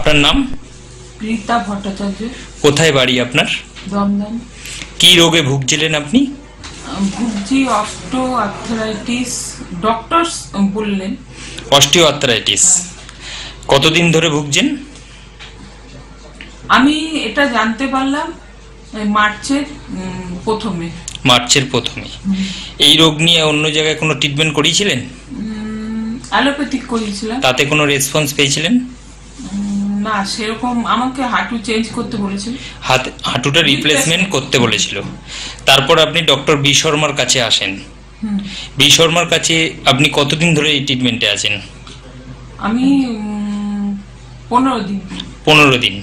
আপনার নাম? রীতা ভট্টাচার্য। কোথায় বাড়ি আপনার? দমদম। কি রোগে ভুগছিলেন আপনি? ভুগছি অস্টিও আর্থ্রাইটিস, ডক্টর বললেন। অস্টিও আর্থ্রাইটিস কতদিন ধরে ভুগছেন? আমি এটা জানতে পারলাম মার্চের প্রথমে। এই রোগ নিয়ে অন্য জায়গায় কোনো ট্রিটমেন্ট করিয়েছিলেন? অ্যালোপ্যাথিক করিয়েছিলাম। তাতে কোনো রেসপন্স পেয়েছিলেন? না, সেরকম আমাকে হাঁটু চেঞ্জ করতে বলেছিল, হাঁটুটা রিপ্লেসমেন্ট করতে বলেছিল। তারপর আপনি ডক্টর বি শর্মার কাছে আসেন। বি শর্মার কাছে আপনি কতদিন ধরে এই ট্রিটমেন্টে আছেন? আমি 15 দিন। 15 দিন।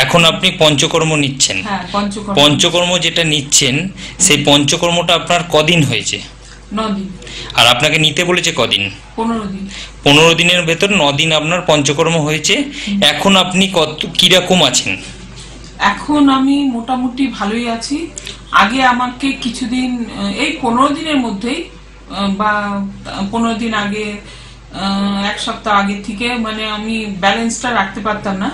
এখন আপনি পঞ্চকর্ম নিচ্ছেন। হ্যাঁ, পঞ্চকর্ম যেটা নিচ্ছেন সেই পঞ্চকর্মটা আপনার কদিন হয়েছে? 9 দিন। আর আপনাকে নিতে বলেছে কদিন? 15 দিন। 15 দিনের ভেতর 9 দিন আপনার পঞ্চকর্ম হয়েছে। এখন আপনি কিরকম আছেন? এখন আমি মোটামুটি ভালোই আছি। আগে আমাকে কিছুদিন, এই 15 দিনের মধ্যেই বা 15 দিন আগে, 1 সপ্তাহ আগে থেকে মানে আমি ব্যালেন্সটা রাখতে পারতাম না,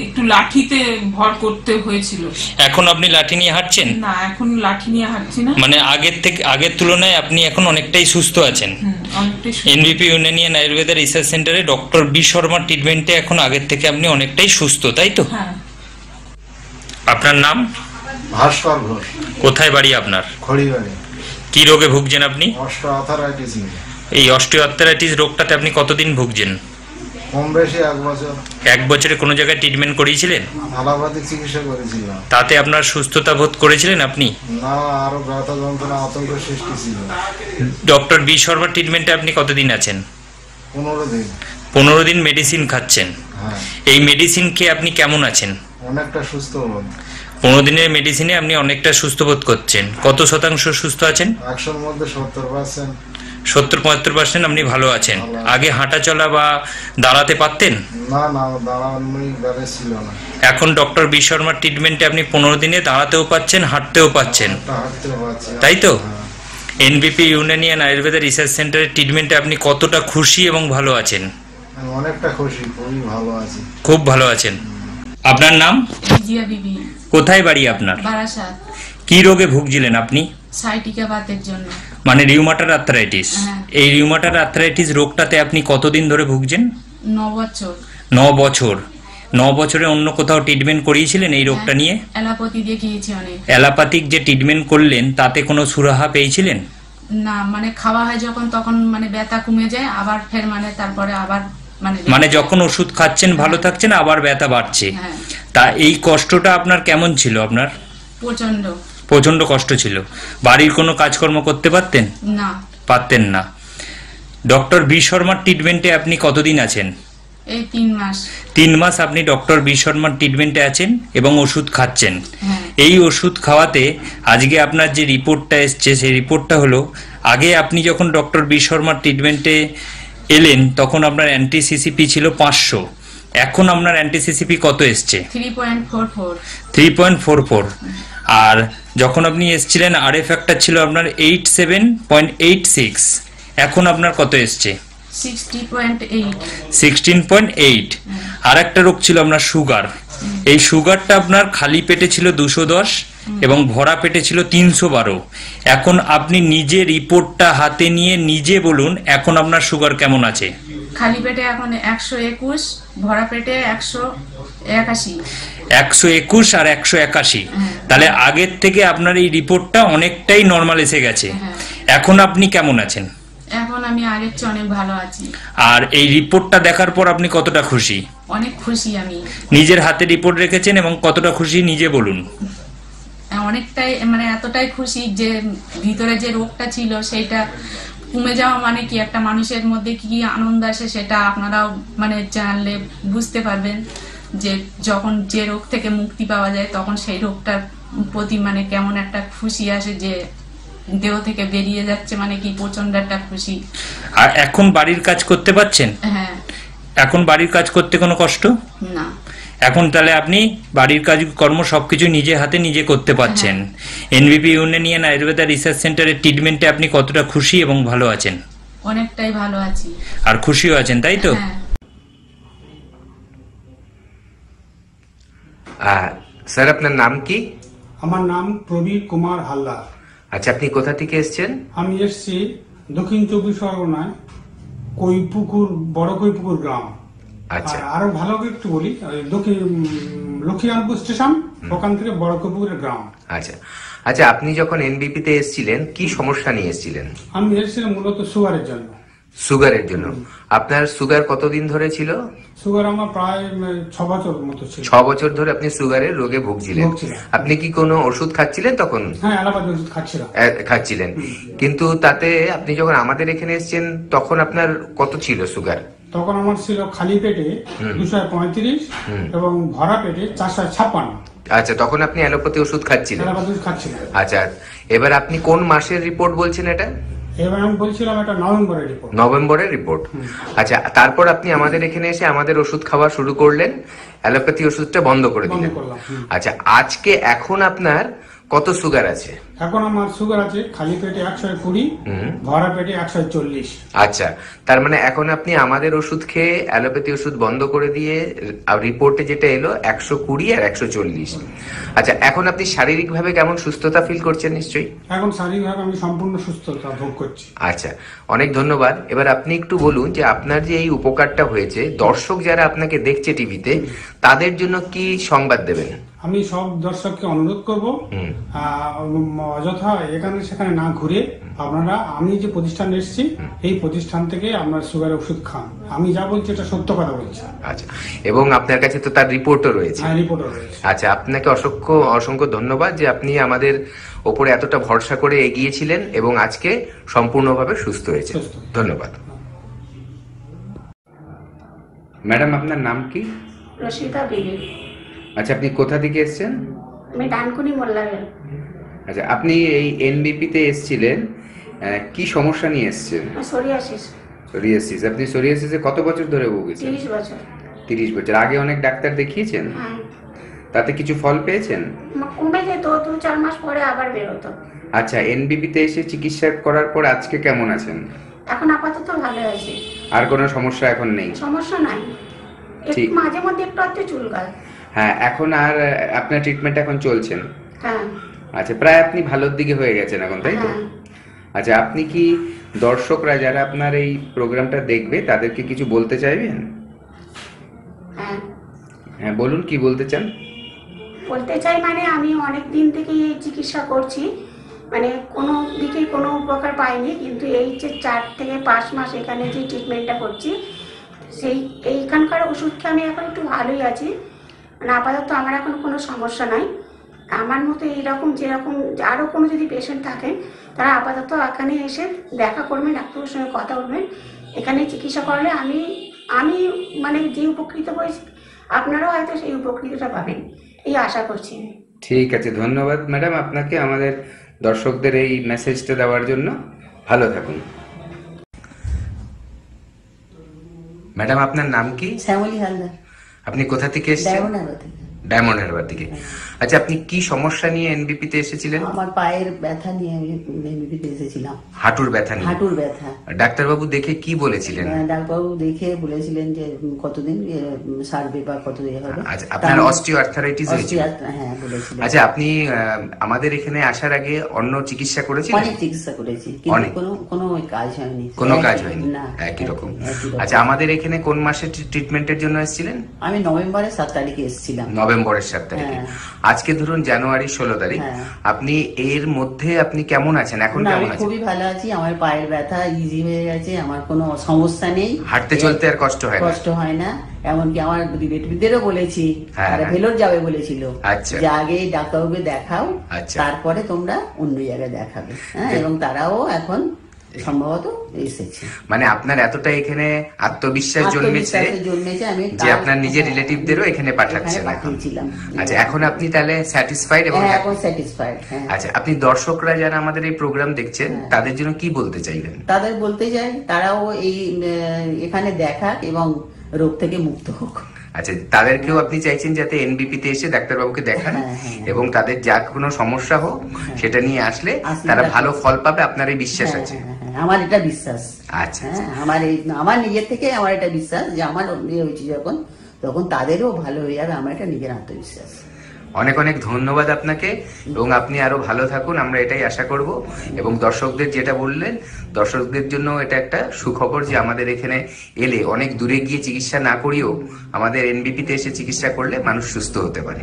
একটু লাঠিতে ভর করতে হয়েছিল। এখন আপনি লাঠি নিয়ে হাঁটছেন? না, এখন লাঠি নিয়ে হাঁটছি না। মানে আগের তুলনায় আপনি এখন অনেকটাই সুস্থ আছেন। এনভিপি ইউনানিয়ান আয়ুর্বেদা রিসার্চ সেন্টারে ডক্টর বি শর্মার ট্রিটমেন্টে এখন আগের থেকে আপনি অনেকটাই সুস্থ, তাই তো? হ্যাঁ। আপনার নাম? ভাস্কর ঘোষ। কোথায় বাড়ি আপনার? খড়িবাড়ি। কি রোগে ভুগছেন আপনি? Osteo arthritis. এই অস্টিও আর্থ্রাইটিস রোগটাতে আপনি কতদিন ভুগছেন? কম বেশি 1 বছর। 1 বছরে কোনো জায়গায় ট্রিটমেন্ট করিয়েছিলেন? অ্যালোপ্যাথিক চিকিৎসা করেছিলাম। তাতে আপনার সুস্থতা বোধ করেছিলেন আপনি? না, আরো ব্যথা যন্ত্রণা আতঙ্ক সৃষ্টি ছিল। ডক্টর বি শর্মার ট্রিটমেন্টে আপনি কতদিন আছেন? 15 দিন। 15 দিন মেডিসিন খাচ্ছেন। হ্যাঁ। এই মেডিসিন খেয়ে আপনি কেমন আছেন? অনেকটা সুস্থ বোধ। 15 দিনের মেডিসিনে আপনি অনেকটা সুস্থ বোধ করছেন। কত শতাংশ সুস্থ আছেন? 100-র মধ্যে 70%। 70-75% আপনি ভালো আছেন। আগে হাঁটা চলা বা দাঁড়াতে পারতেন? না, দাঁড়ানোই ব্যালেন্স ছিল না। এখন ডক্টর বি শর্মার ট্রিটমেন্টে আপনি 15 দিনে দাঁড়াতেও পাচ্ছেন, হাঁটতেও পাচ্ছেন, তাই তো? এনভিপি ইউনানিয়ান আয়ুর্বেদা রিসার্চ সেন্টারের ট্রিটমেন্টে আপনি কতটা খুশি এবং ভালো আছেন? অনেকটা খুশি, খুবই ভালো আছি। খুব ভালো আছেন। আপনার নাম? জিয়া বিবি। কোথায় বাড়ি আপনার? বারাসাত। কি রোগে ভুগছিলেন আপনি? সাইটিকা বাতের জন্য। মানে রিউমাটার আর্থ্রাইটিস। এই রিউমাটার আর্থ্রাইটিস রোগটাতে আপনি কতদিন ধরে ভুগছেন? 9 বছর। 9 বছর। 9 বছরে অন্য কোথাও ট্রিটমেন্ট করিয়েছিলেন এই রোগটা নিয়ে? অ্যালোপ্যাথি দিয়ে গিয়েছি অনেক। অ্যালোপ্যাথিক যে ট্রিটমেন্ট করলেন তাতে কোনো সুরাহা পেয়েছিলেন? না, মানে খাওয়া হয় যখন তখন মানে ব্যথা কমে যায়, আবার ফের মানে তারপরে আবার মানে যখন ওষুধ খাচ্ছেন ভালো থাকছেন, আবার ব্যথা বাড়ছে। তা এই কষ্টটা আপনার কেমন ছিল? আপনার প্রচন্ড কষ্ট ছিল। বাড়ির কোনো কাজকর্ম করতে পারতেন? না, পারতেন না। ডক্টর বি শর্মার ট্রিটমেন্টে আপনি কতদিন আছেন? এই 3 মাস। 3 মাস আপনি ডক্টর বি শর্মার ট্রিটমেন্টে আছেন এবং ওষুধ খাচ্ছেন। এই ওষুধ খাওয়াতে আজকে আপনার যে রিপোর্টটা এসছে সেই রিপোর্টটা হলো, আগে আপনি যখন ডক্টর বি শর্মার ট্রিটমেন্টে এলেন তখন আপনার অ্যান্টি-সিসিপি ছিল 500, এখন আপনার অ্যান্টি-সিসিপি কত এসছে? 3.44। আর যখন আপনি এসছিলেন আরএফ ফ্যাক্টর ছিল আপনার 87.86, এখন আপনার কত এসছে? 16.8। আর একটা রোগ ছিল আপনার সুগার। এই সুগারটা আপনার খালি পেটে ছিল 210 এবং ভরা পেটে ছিল 312। এখন আপনি নিজে রিপোর্টটা হাতে নিয়ে নিজে বলুন এখন আপনার সুগার কেমন আছে? খালি পেটে এখন 121, ভরা পেটে 181। 121 আর 181। তাহলে আগের থেকে আপনার এই রিপোর্টটা অনেকটাই নরমাল এসে গেছে। এখন আপনি কেমন আছেন? এখন আমি আগের চেয়ে অনেক ভালো আছি। আর এই রিপোর্টটা দেখার পর আপনি কতটা খুশি? অনেক খুশি আমি। নিজের হাতে রিপোর্ট রেখেছেন এবং কতটা খুশি নিজে বলুন। অনেকটাই, মানে এতটাই খুশি যে ভিতরে যে রোগটা ছিল সেটা কমে যাওয়া মানে কি একটা মানুষের মধ্যে কি আনন্দ আসে সেটা আপনারাও মানে জানলে বুঝতে পারবেন, যে যখন যে রোগ থেকে মুক্তি পাওয়া যায় তখন সেই রোগটার প্রতি মানে কেমন একটা খুশি আসে, যে দেহ থেকে বেরিয়ে যাচ্ছে, মানে কি প্রচন্ড একটা খুশি। আর এখন বাড়ির কাজ করতে পারছেন? হ্যাঁ। এখন বাড়ির কাজ করতে কোনো কষ্ট না। এখন তাহলে আপনি বাড়ির কাজ কর্ম সবকিছু নিজে হাতে নিজে করতে পারছেন। এনভিপি ইউনানিয়ান আয়ুর্বেদা রিসার্চ সেন্টারের ট্রিটমেন্টে আপনি কতটা খুশি এবং ভালো আছেন? অনেকটাই ভালো আছি। আর খুশিও আছেন, তাই তো? স্যার আপনার নাম কি? আমার নাম প্রবীর কুমার হালদার। আচ্ছা, আপনি কোথা থেকে এসেছেন? আমি এসছি দক্ষিণ চব্বিশ পরগনায় কৈপুকুর, বড় কৈপুকুর গ্রাম। আচ্ছা। আর আরো ভালো করে একটু বলি, দক্ষিণ লক্ষ্মীরামপুর স্টেশন, ওখান থেকে বড় কৈপুকুরের গ্রাম। আচ্ছা আচ্ছা, আপনি যখন এনবিপি তে এসেছিলেন কি সমস্যা নিয়ে এসেছিলেন? আমি এসেছিলাম মূলত সুগারের জন্য। সুগারের জন্য? আপনার সুগার কতদিন ধরে ছিল? সুগার আমার প্রায় 6 বছর মতো ছিল। 6 বছর ধরে আপনি সুগারের রোগে ভুগছিলেন। আপনি কি কোনো ওষুধ খাচ্ছিলেন তখন? হ্যাঁ, অ্যালোপ্যাথি ওষুধ খাচ্ছিলাম। খাচ্ছিলেন, কিন্তু তাতে আপনি যখন আমাদের এখানে এসেছেন তখন আপনার কত ছিল সুগার? তখন আমার ছিল খালি পেটে 235 এবং ভরা পেটে 456। আচ্ছা, তখন আপনি অ্যালোপ্যাথি ওষুধ খাচ্ছিলেন? অ্যালোপ্যাথি ওষুধ খাচ্ছিলাম। আচ্ছা, এবার আপনি কোন মাসের রিপোর্ট বলছেন এটা? এবার আমি বলছিলাম এটা নভেম্বরের রিপোর্ট। নভেম্বরের রিপোর্ট। আচ্ছা, তারপর আপনি আমাদের এখানে এসে আমাদের ওষুধ খাওয়া শুরু করলেন, অ্যালোপ্যাথি ওষুধটা বন্ধ করে দিলেন। আচ্ছা, আজকে এখন আপনার কত সুগার আছে? এখন আমার সুগার আছে খালি পেটে 120, ভরা পেটে 140। আচ্ছা, তার মানে এখন আপনি আমাদের ওষুধ খেয়ে অ্যালোপ্যাথি ওষুধ বন্ধ করে দিয়ে রিপোর্টে যেটা এলো 120 আর 140। আচ্ছা, এখন আপনি শারীরিকভাবে কেমন সুস্থতা ফিল করছেন? নিশ্চয়ই এখন শারীরিকভাবে আমি সম্পূর্ণ সুস্থতা ভোগ করছি। আচ্ছা, অনেক ধন্যবাদ। এবার আপনি একটু বলুন যে আপনার যে এই উপকারটা হয়েছে, দর্শক যারা আপনাকে দেখছে টিভিতে, তাদের জন্য কি সংবাদ দেবেন? আমি সব দর্শককে অনুরোধ করব, অযথা এখানে সেখানে না ঘুরে আপনারা, আমি যে প্রতিষ্ঠানে এসেছি এই প্রতিষ্ঠান থেকে আপনার সুগারের ওষুধ খান। আমি যা বলছি এটা সত্য কথা বলছি। আচ্ছা, এবং আপনার কাছে তো তার রিপোর্টও রয়েছে? হ্যাঁ, রিপোর্টও রয়েছে। আচ্ছা, আপনাকে অসংখ্য অসংখ্য ধন্যবাদ যে আপনি আমাদের ওপরে এতটা ভরসা করে এগিয়েছিলেন এবং আজকে সম্পূর্ণভাবে সুস্থ হয়েছে। ধন্যবাদ। ম্যাডাম, আপনার নাম কি? রশিদা বিবি। আচ্ছা, আপনি কোথা থেকে এসেছেন? আমি ডানকুনি মোল্লাগেল। আচ্ছা, আপনি এই এনবিপি তে এসেছিলেন, কি সমস্যা নিয়ে এসেছেন? সোরিয়াসিস। সোরিয়াসিস। আপনি সোরিয়াসিসে কত বছর ধরে ভুগেছেন? 30 বছর। 30 বছর। আগে অনেক ডাক্তার দেখিয়েছেন? হ্যাঁ। তাতে কিছু ফল পেয়েছেন? কমে যেত, 2-4 মাস পরে আবার বেরোতো। আচ্ছা, এনবিপি তে এসে চিকিৎসা করার পর আজকে কেমন আছেন? এখন আপাতত ভালো আছে। আর কোনো সমস্যা এখন নেই? সমস্যা নাই, একটু মাঝে মধ্যে একটু একটু চুলকায়। হ্যাঁ, এখন আর আপনার ট্রিটমেন্ট এখন চলছেন? হ্যাঁ। আচ্ছা, প্রায় আপনি ভালোর দিকে হয়ে গেছেন এখন, তাই তো? হ্যাঁ। আচ্ছা, আপনি কি দর্শকরা যারা আপনার এই প্রোগ্রামটা দেখবে তাদেরকে কিছু বলতে চাইবেন? হ্যাঁ। হ্যাঁ, বলুন, কি বলতে চান? বলতে চাই মানে আমি অনেক দিন থেকে এই চিকিৎসা করছি, মানে কোনো দিকে কোনো উপকার পাইনি, কিন্তু এই যে 4 থেকে 5 মাস এখানে যে ট্রিটমেন্টটা করছি, সেই এইখানকার ওষুধ খেয়ে আমি এখন একটু ভালোই আছি। মানে আপাতত আমার এখন কোনো সমস্যা নাই। আমার মতো এইরকম যেরকম আরও কোনো যদি পেশেন্ট থাকেন, তারা আপাতত এখানে এসে দেখা করবেন, ডাক্তারের সঙ্গে কথা বলবেন। এখানে চিকিৎসা করলে আমি মানে যে উপকৃত হয়েছি, আপনারাও হয়তো সেই উপকৃতটা পাবেন, এই আশা করছি। ঠিক আছে, ধন্যবাদ ম্যাডাম আপনাকে আমাদের দর্শকদের এই মেসেজটা দেওয়ার জন্য। ভালো থাকুন। ম্যাডাম, আপনার নাম কি? শ্যামলী হালদার। আপনি কোথা থেকে এসেছেন? ডায়মন্ড হারবার থেকে। আচ্ছা, আপনি কি সমস্যা নিয়ে এনবিপি তে এসেছিলেন? আমার পায়ের ব্যথা নিয়ে আমি এনবিপি তে এসেছিলাম। হাঁটুর ব্যথা নিয়ে? হাঁটুর ব্যথা। ডাক্তারবাবু দেখে কি বলেছিলেন? ডাক্তারবাবু দেখে বলেছিলেন যে কতদিন সারবে বা কত হবে। আচ্ছা, আপনার অস্টিওআর্থারাইটিস হয়েছে? হ্যাঁ, বলেছিলেন। আচ্ছা, আপনি আমাদের এখানে আসার আগে অন্য চিকিৎসা করেছিলেন? অনেক চিকিৎসা করেছি, কিন্তু কোনো কাজ হয়নি। কোনো কাজ হয়নি? না, একই রকম। আচ্ছা, আমাদের এখানে কোন মাসে ট্রিটমেন্টের জন্য এসেছিলেন? আমি নভেম্বরের 7 তারিখে এসেছিলাম। নভেম্বরের 7 তারিখে। আজকে ধরুন জানুয়ারি 16 তারিখ। আপনি এর মধ্যে আপনি কেমন আছেন এখন? কেমন আছেন? খুবই ভালো আছি। আমার পায়ের ব্যথা ইজি হয়ে গেছে, আমার কোনো সমস্যা নেই, হাঁটতে চলতে আর কষ্ট হয় না। এমনকি আমার রিলেটিভদেরও বলেছি, তারা ভেলোর যাবে বলেছিল, যে আগে ডাক্তারবাবুকে দেখাও, তারপরে তোমরা অন্য জায়গায় দেখাবে। হ্যাঁ, এবং তারাও এখন সম্ভবত এসেছে। মানে আপনার এতটা এখানে আত্মবিশ্বাস জন্মেছে যে আপনার নিজের রিলেটিভদেরও এখানে পাঠাচ্ছেন এখন। আচ্ছা, এখন আপনি তাহলে স্যাটিসফাইড? এবং এখন স্যাটিসফাইড। আচ্ছা, আপনি দর্শকরা যারা আমাদের এই প্রোগ্রাম দেখছেন তাদের জন্য কি বলতে চাইবেন? তাদের বলতে চাই তারাও এই এখানে দেখাক এবং রোগ থেকে মুক্ত হোক। আচ্ছা, তাদেরকেও আপনি চাইছেন যাতে এনবিপি তে এসে ডাক্তারবাবুকে দেখান এবং তাদের যা কোনো সমস্যা হোক সেটা নিয়ে আসলে তারা ভালো ফল পাবে, আপনার এই বিশ্বাস আছে? আমার এটা বিশ্বাস। আচ্ছা, আমার নিজের থেকে আমার এটা বিশ্বাস যে আমার হয়েছে যখন, তখন তাদেরও ভালো হয়ে যাবে, আমার এটা নিজের আত্মবিশ্বাস। অনেক অনেক ধন্যবাদ আপনাকে, এবং আপনি আরো ভালো থাকুন, আমরা এটাই আশা করব। এবং দর্শকদের যেটা বললেন, দর্শকদের জন্য এটা একটা সুখবর যে আমাদের এখানে এলে অনেক দূরে গিয়ে চিকিৎসা না করিয়েও আমাদের এনবিপিতে এসে চিকিৎসা করলে মানুষ সুস্থ হতে পারে।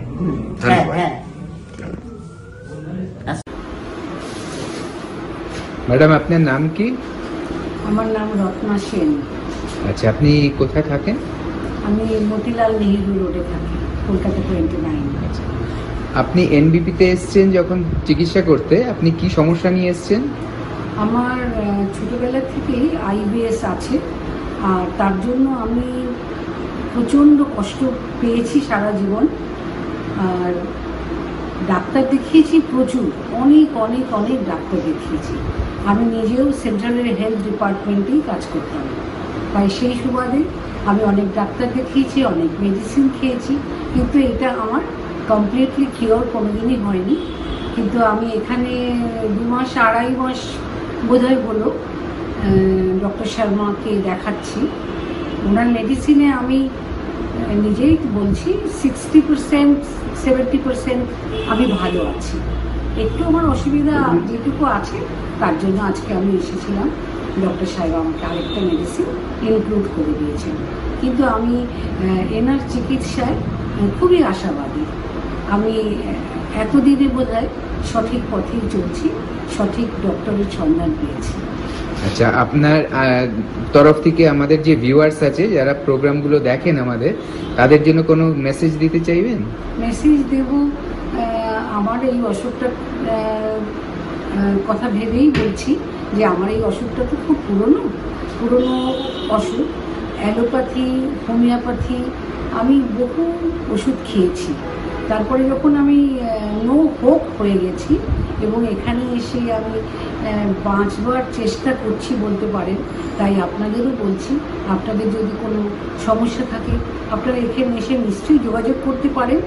ধন্যবাদ। ম্যাডাম, আপনার নাম কি? আমার নাম রত্না সেন। আচ্ছা, আপনি কোথায় থাকেন? আমি মতিলাল নেহেরু রোডে থাকি, কলকাতা 29। আপনি এনবিপিতে এসছেন যখন চিকিৎসা করতে, আপনি কি সমস্যা নিয়ে এসছেন? আমার ছোটবেলা থেকেই আইবিএস আছে, আর তার জন্য আমি প্রচণ্ড কষ্ট পেয়েছি সারা জীবন। আর ডাক্তার দেখিয়েছি প্রচুর, অনেক অনেক অনেক ডাক্তার দেখিয়েছি। আমি নিজেও সেন্ট্রালের হেলথ ডিপার্টমেন্টেই কাজ করতাম, তাই সেই সুবাদে আমি অনেক ডাক্তার দেখিয়েছি, অনেক মেডিসিন খেয়েছি, কিন্তু এটা আমার কমপ্লিটলি কিওর কোনোদিনই হয়নি। কিন্তু আমি এখানে 2 মাস 2.5 মাস বোধহয় হলো ডক্টর শর্মাকে দেখাচ্ছি। ওনার মেডিসিনে আমি নিজেই বলছি 60% 70% আমি ভালো আছি। একটু আমার অসুবিধা যেটুকু আছে তার জন্য আজকে আমি এসেছিলাম, ডক্টর সাহেব আমাকে আরেকটা মেডিসিন ইনক্লুড করে দিয়েছেন। কিন্তু আমি এনার চিকিৎসায় খুবই আশাবাদী। আমি এতদিনে বোধহয় সঠিক পথেই চলছি, সঠিক ডক্টরের সন্ধান পেয়েছি। আচ্ছা, আপনার তরফ থেকে আমাদের যে ভিউয়ার্স আছে যারা প্রোগ্রামগুলো দেখেন আমাদের, তাদের জন্য কোনো মেসেজ দিতে চাইবেন? মেসেজ দেব, আমার এই অসুখটার কথা ভেবেই বলছি যে আমার এই অসুখটা তো খুব পুরনো অসুখ। অ্যালোপ্যাথি, হোমিওপ্যাথি, আমি বহু ওষুধ খেয়েছি। তারপরে যখন আমি নো হোপ হয়ে গেছি এবং এখানে এসে আমি বাঁচবার চেষ্টা করছি বলতে পারেন, তাই আপনাদেরও বলছি, আপনাদের যদি কোনো সমস্যা থাকে আপনারা এখানে এসে নিশ্চয়ই যোগাযোগ করতে পারেন,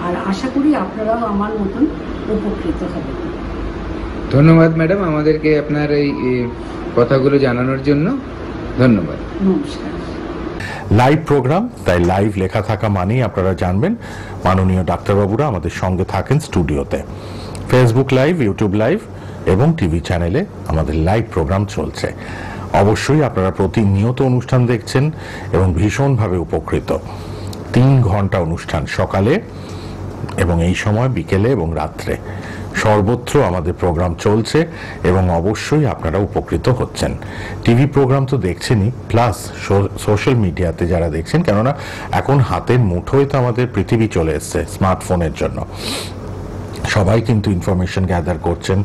আর আশা করি আপনারাও আমার মতন উপকৃত হবেন। ধন্যবাদ ম্যাডাম, আমাদেরকে আপনার এই কথাগুলো জানানোর জন্য। ধন্যবাদ। নমস্কার। লাইভ প্রোগ্রাম, তাই লাইভ লেখা থাকা মানেই আপনারা জানবেন মাননীয় ডাক্তারবাবুরা আমাদের সঙ্গে থাকেন স্টুডিওতে। ফেসবুক লাইভ, ইউটিউব লাইভ এবং টিভি চ্যানেলে আমাদের লাইভ প্রোগ্রাম চলছে। অবশ্যই আপনারা প্রতিনিয়ত অনুষ্ঠান দেখছেন এবং ভীষণভাবে উপকৃত। 3 ঘন্টা অনুষ্ঠান, সকালে এবং এই সময় বিকেলে এবং রাত্রে, সর্বত্র আমাদের প্রোগ্রাম চলছে এবং অবশ্যই আপনারা উপকৃত হচ্ছেন। টিভি প্রোগ্রাম তো দেখছেনই, প্লাস সোশ্যাল মিডিয়াতে যারা দেখছেন, কেননা এখন হাতের মুঠোয় তো আমাদের পৃথিবী চলে এসছে স্মার্টফোনের জন্য। সবাই কিন্তু ইনফরমেশন গ্যাদার করছেন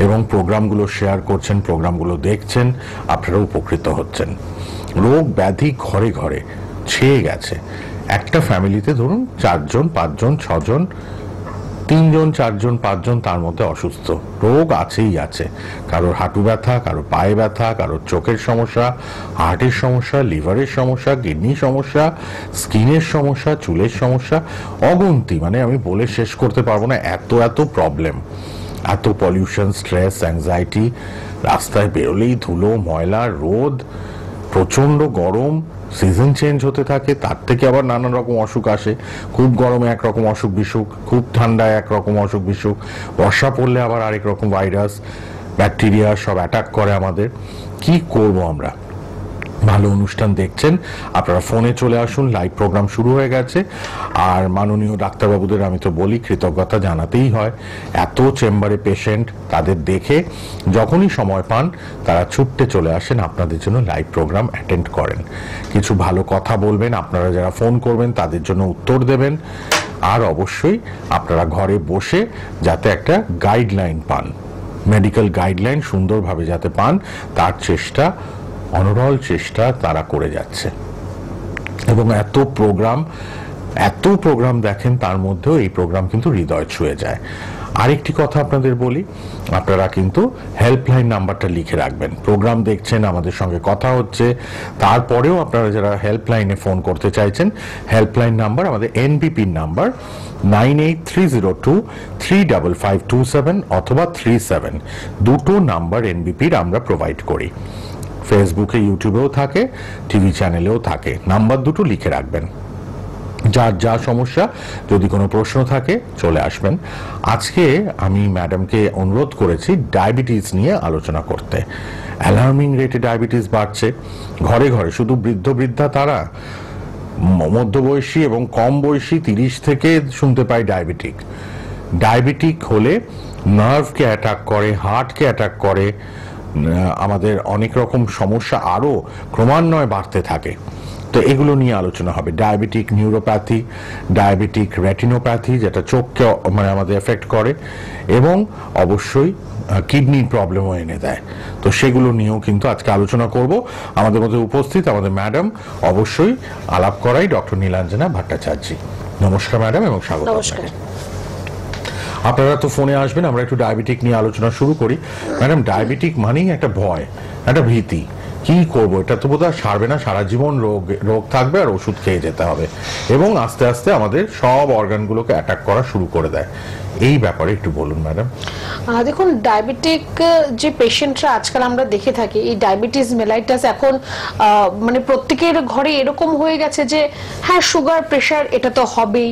এবং প্রোগ্রামগুলো শেয়ার করছেন, প্রোগ্রামগুলো দেখছেন, আপনারা উপকৃত হচ্ছেন। রোগ ব্যাধি ঘরে ঘরে ছেয়ে গেছে। একটা ফ্যামিলিতে ধরুন 4 জন 5 জন 6 জন, 3 জন 4 জন 5 জন তার মধ্যে অসুস্থ। রোগ আছেই আছে, কারোর হাঁটু ব্যথা, কারোর পায়ে ব্যথা, কারোর চোখের সমস্যা, হার্টের সমস্যা, লিভারের সমস্যা, কিডনি সমস্যা, স্কিনের সমস্যা, চুলের সমস্যা, অগুন্তি, মানে আমি বলে শেষ করতে পারবো না, এত এত প্রবলেম। এত পলিউশন, স্ট্রেস, অ্যাংজাইটি, রাস্তায় বেরোলেই ধুলো, ময়লা, রোদ, প্রচণ্ড গরম, সিজন চেঞ্জ হতে থাকে, তার থেকে আবার নানান রকম অসুখ আসে। খুব গরমে একরকম অসুখ বিসুখ, খুব ঠান্ডায় একরকম অসুখ বিসুখ, বর্ষা পড়লে আবার আরেক রকম ভাইরাস, ব্যাকটেরিয়া সব অ্যাটাক করে আমাদের। কি করব আমরা? ভালো অনুষ্ঠান দেখছেন, আপনারা ফোনে চলে আসুন, লাইভ প্রোগ্রাম শুরু হয়ে গেছে। আর মাননীয় ডাক্তারবাবুদের আমি তো বলি, কৃতজ্ঞতা জানাতেই হয়। এত চেম্বারে পেশেন্ট, তাদের দেখে যখনই সময় পান তারা ছুটতে চলে আসেন, আপনাদের জন্য লাইভ প্রোগ্রাম অ্যাটেন্ড করেন। কিছু ভালো কথা বলবেন, আপনারা যারা ফোন করবেন তাদের জন্য উত্তর দেবেন, আর অবশ্যই আপনারা ঘরে বসে যাতে একটা গাইডলাইন পান, মেডিকেল গাইডলাইন সুন্দরভাবে যাতে পান, তার চেষ্টা, অনড়ল চেষ্টা তারা করে যাচ্ছে। এবং এত প্রোগ্রাম দেখেন, তার মধ্যেও এই প্রোগ্রাম কিন্তু হৃদয় ছুঁয়ে যায়। আরেকটি কথা আপনাদের বলি, আপনারা কিন্তু হেল্পলাইন নাম্বারটা লিখে রাখবেন। প্রোগ্রাম দেখছেন, আমাদের সঙ্গে কথা হচ্ছে, তারপরেও আপনারা যারা হেল্পলাইনে ফোন করতে চাইছেন, হেল্পলাইন নাম্বার আমাদের এনবিপির নাম্বার 9830235527 অথবা 37, দুটো নাম্বার এনবিপির আমরা প্রোভাইড করি। ফেসবুকে, ইউটিউবেও থাকে, টিভি চ্যানেলেও থাকে। নাম্বার দুটো লিখে রাখবেন। যার যা সমস্যা, যদি কোনো প্রশ্ন থাকে চলে আসবেন। আজকে আমি ম্যাডামকে অনুরোধ করেছি ডায়াবেটিস নিয়ে আলোচনা করতে। অ্যালার্মিং রেটে ডায়াবেটিস বাড়ছে ঘরে ঘরে, শুধু বৃদ্ধ বৃদ্ধা তারা, মধ্যবয়সী এবং কম বয়সী 30 থেকে শুনতে পাই ডায়াবেটিক হলে নার্ভকে অ্যাটাক করে, হার্টকে অ্যাটাক করে, আমাদের অনেক রকম সমস্যা আরো ক্রমান্বয়ে বাড়তে থাকে। তো এগুলো নিয়ে আলোচনা হবে। ডায়াবেটিক নিউরোপ্যাথি, ডায়াবেটিক রেটিনোপ্যাথি যেটা চোখকে মানে আমাদের এফেক্ট করে, এবং অবশ্যই কিডনির প্রবলেমও এনে দেয়। তো সেগুলো নিয়েও কিন্তু আজকে আলোচনা করব। আমাদের মধ্যে উপস্থিত আমাদের ম্যাডাম, অবশ্যই আলাপ করাই ডক্টর নীলাঞ্জনা ভট্টাচার্য। নমস্কার ম্যাডাম এবং স্বাগত। আপনারা তো ফোনে আসবেন, আমরা একটু ডায়াবেটিক নিয়ে আলোচনা শুরু করি। ম্যাডাম, ডায়াবেটিক মানেই একটা ভয়, একটা ভীতি, কি করব, এটা তো বোধহয় সারবে না, সারা জীবন রোগ থাকবে আর ওষুধ খেয়ে যেতে হবে, এবং আস্তে আস্তে আমাদের সব অর্গানগুলোকে অ্যাটাক করা শুরু করে দেয়। এই ব্যাপারে একটু বলুন ম্যাডাম। দেখুন, ডায়াবেটিক যে পেশেন্টরা আজকাল আমরা দেখে থাকি, এই ডায়াবেটিস মেলাইটাস এখন মানে প্রত্যেকের ঘরে এরকম হয়ে গেছে যে হ্যাঁ, সুগার প্রেশার এটা তো হবেই,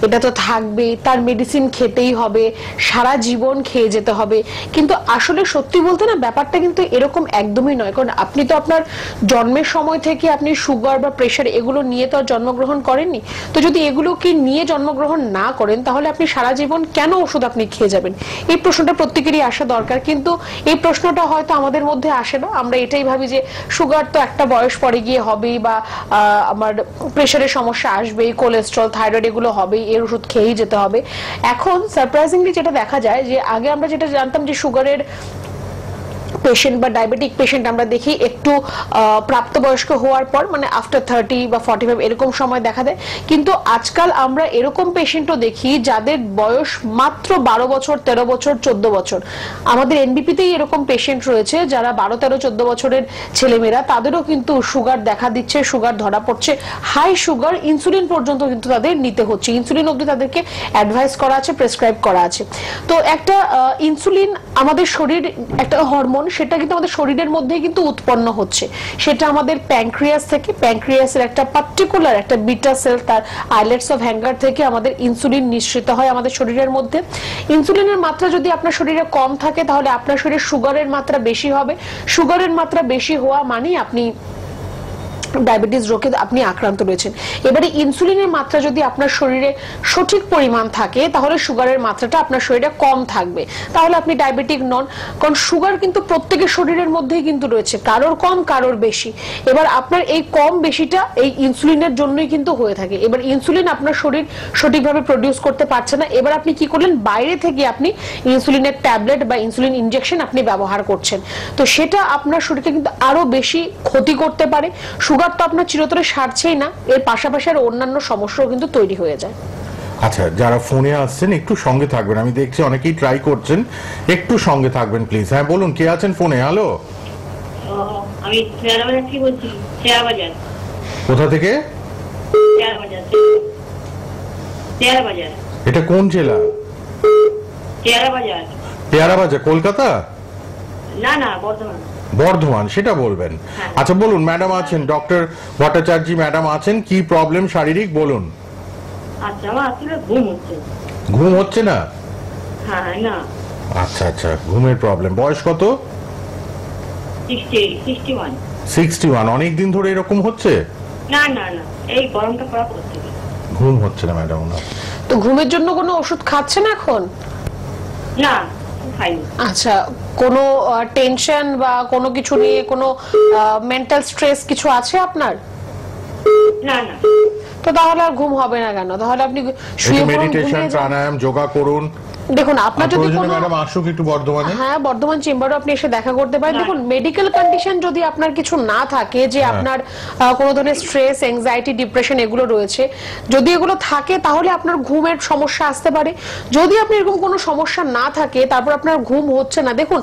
এটা তো থাকবেই, তার মেডিসিন খেতেই হবে, সারা জীবন খেয়ে যেতে হবে। কিন্তু আসলে সত্যি বলতে না, ব্যাপারটা কিন্তু এরকম একদমই নয়। কারণ আপনি তো আপনার জন্মের সময় থেকে আপনি সুগার বা প্রেশার এগুলো নিয়ে তো আর জন্মগ্রহণ করেননি। তো যদি এগুলোকে নিয়ে জন্মগ্রহণ না করেন, তাহলে আপনি সারা জীবন কেন ওষুধ আপনি খেয়ে যাবেন? এই প্রশ্নটা প্রত্যেকেরই আসা দরকার, কিন্তু এই প্রশ্নটা হয়তো আমাদের মধ্যে আসে না। আমরা এটাই ভাবি যে সুগার তো একটা বয়স পরে গিয়ে হবেই, বা আমার প্রেশারের সমস্যা আসবেই, কোলেস্ট্রল, থাইরয়েড এগুলো হবেই, এর ওষুধ খেয়েই যেতে হবে। এখন সারপ্রাইজিংলি যেটা দেখা যায় যে আগে আমরা যেটা জানতাম যে সুগারের পেশেন্ট বা ডায়াবেটিক পেশেন্ট আমরা দেখি একটু প্রাপ্তবয়স্ক হওয়ার পর, মানে আফটার 30 বা 45 এরকম সময় দেখা দেয়। কিন্তু আজকাল আমরা এরকম পেশেন্টও দেখি যাদের বয়স মাত্র 12 বছর, 13 বছর, 14 বছর। আমাদের এনবিপিতেই এরকম পেশেন্ট রয়েছে যারা 12, 13, 14 বছরের ছেলেমেয়েরা, তাদেরও কিন্তু সুগার দেখা দিচ্ছে, সুগার ধরা পড়ছে, হাই সুগার, ইনসুলিন পর্যন্ত কিন্তু তাদের নিতে হচ্ছে। ইনসুলিন অবধি তাদেরকে অ্যাডভাইস করা আছে, প্রেসক্রাইব করা আছে। তো একটা ইনসুলিন আমাদের শরীর, একটা হরমোন, সেটা কিন্তু আমাদের শরীরের মধ্যে কিন্তু উৎপন্ন হচ্ছে। সেটা আমাদের প্যানক্রিয়াস থেকে, প্যানক্রিয়াসের একটা পার্টিকুলার একটা বিটা সেল, তার আইলেটস অফ হ্যাঙ্গার থেকে আমাদের ইনসুলিন নিঃসৃত হয় আমাদের শরীরের মধ্যে। ইনসুলিনের মাত্রা যদি আপনার শরীরে কম থাকে, তাহলে আপনার শরীরে সুগারের মাত্রা বেশি হবে। সুগারের মাত্রা বেশি হওয়া মানে আপনি ডায়াবেটিস রোগে আপনি আক্রান্ত রয়েছেন। এবারে ইনসুলিনের মাত্রা যদি আপনার শরীরে সঠিক পরিমাণ থাকে, তাহলে সুগারের মাত্রাটা আপনার শরীরে কম থাকবে, তাহলে আপনি ডায়াবেটিক নন। কারণ সুগার কিন্তু প্রত্যেকের শরীরের মধ্যেই কিন্তু রয়েছে, কারোর কম, কারোর বেশি। এবার আপনার এই কম বেশিটা এই ইনসুলিনের জন্যই কিন্তু হয়ে থাকে। এবার ইনসুলিন আপনার শরীর সঠিকভাবে প্রডিউস করতে পারছে না। এবার আপনি কি করলেন, বাইরে থেকে আপনি ইনসুলিনের ট্যাবলেট বা ইনসুলিন ইনজেকশন আপনি ব্যবহার করছেন। তো সেটা আপনার শরীরকে কিন্তু আরো বেশি ক্ষতি করতে পারে। সুগার তো আপনার চিরতরে সারছেই না, এর পাশাপাশি আর অন্যান্য সমস্যাও কিন্তু তৈরি হয়ে যায়। আচ্ছা, যারা ফোনে আসছেন একটু সঙ্গে থাকবেন, আমি দেখছি অনেকেই ট্রাই করছেন, একটু সঙ্গে থাকবেন প্লিজ। হ্যাঁ বলুন, কে আছেন ফোনে? হ্যালো, আমি শেয়ার বাজার থেকে বলছি। শেয়ার বাজার। কোথা থেকে? শেয়ার বাজার। শেয়ার বাজার। এটা কোন জেলা? শেয়ার বাজার। পেয়ারা বাজার, কলকাতা? না না, বর্ধমান। বর্ধমান, সেটা বলবেন। আচ্ছা বলুন, ম্যাডাম আছেন, ডক্টর ভট্টাচার্য ম্যাডাম আছেন, কি প্রবলেম শারীরিক বলুন। আচ্ছা, আমার আসলে ঘুম হচ্ছে। ঘুম হচ্ছে না? হ্যাঁ না। আচ্ছা আচ্ছা, ঘুমের প্রবলেম। বয়স কত? 61। 61। অনেক দিন ধরে এরকম হচ্ছে? না না না, এই গরমটা পড়া করতে ঘুম হচ্ছে না ম্যাডাম। না তো ঘুমের জন্য কোনো ওষুধ খাচ্ছেন এখন? না, খাইনি। আচ্ছা, কোনো টেনশন বা কোনো কিছু নিয়ে কোনো মেন্টাল স্ট্রেস কিছু আছে আপনার? না না। তো তাহলে আর ঘুম হবে না কেন? তাহলে আপনি শুয়ে পড়ুন, মেডিটেশন, প্রাণায়াম, যোগা করুন। দেখুন, আপনার যদি কোনো, ম্যাডাম আসুক একটু বর্ধমানে। হ্যাঁ, বর্ধমান চেম্বারে আপনি এসে দেখা করতে পারেন। দেখুন, মেডিকেল কন্ডিশন যদি আপনার কিছু না থাকে, যে আপনার কোনো ধরনের স্ট্রেস, অ্যাংজাইটি, ডিপ্রেশন এগুলো রয়েছে, যদি এগুলো থাকে, তাহলে আপনার ঘুমের সমস্যা আসতে পারে। যদি আপনি এরকম কোনো সমস্যা না থাকে, তারপর আপনার ঘুম হচ্ছে না, দেখুন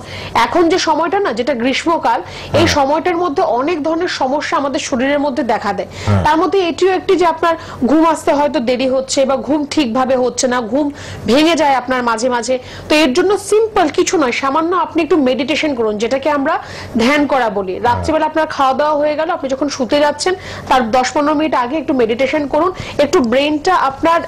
এখন যে সময়টা না, যেটা গ্রীষ্মকাল, এই সময়টার মধ্যে অনেক ধরনের সমস্যা আমাদের শরীরের মধ্যে দেখা দেয়। তার মধ্যে এটিও একটি যে আপনার ঘুম আসতে হয়তো দেরি হচ্ছে, বা ঘুম ঠিকভাবে হচ্ছে না, ঘুম ভেঙে যায় আপনার মাঝে মাঝে মাঝে। তো এর জন্য সিম্পল কিছু নয়, সামান্য আপনি একটু মেডিটেশন করুন, যেটাকে আমরা ধ্যান করা বলি। রাত্রিবেলা আপনার খাওয়া দাওয়া হয়ে গেল, আপনি যখন শুতে যাচ্ছেন তার 10-15 মিনিট আগে একটু মেডিটেশন করুন, একটু ব্রেনটা আপনার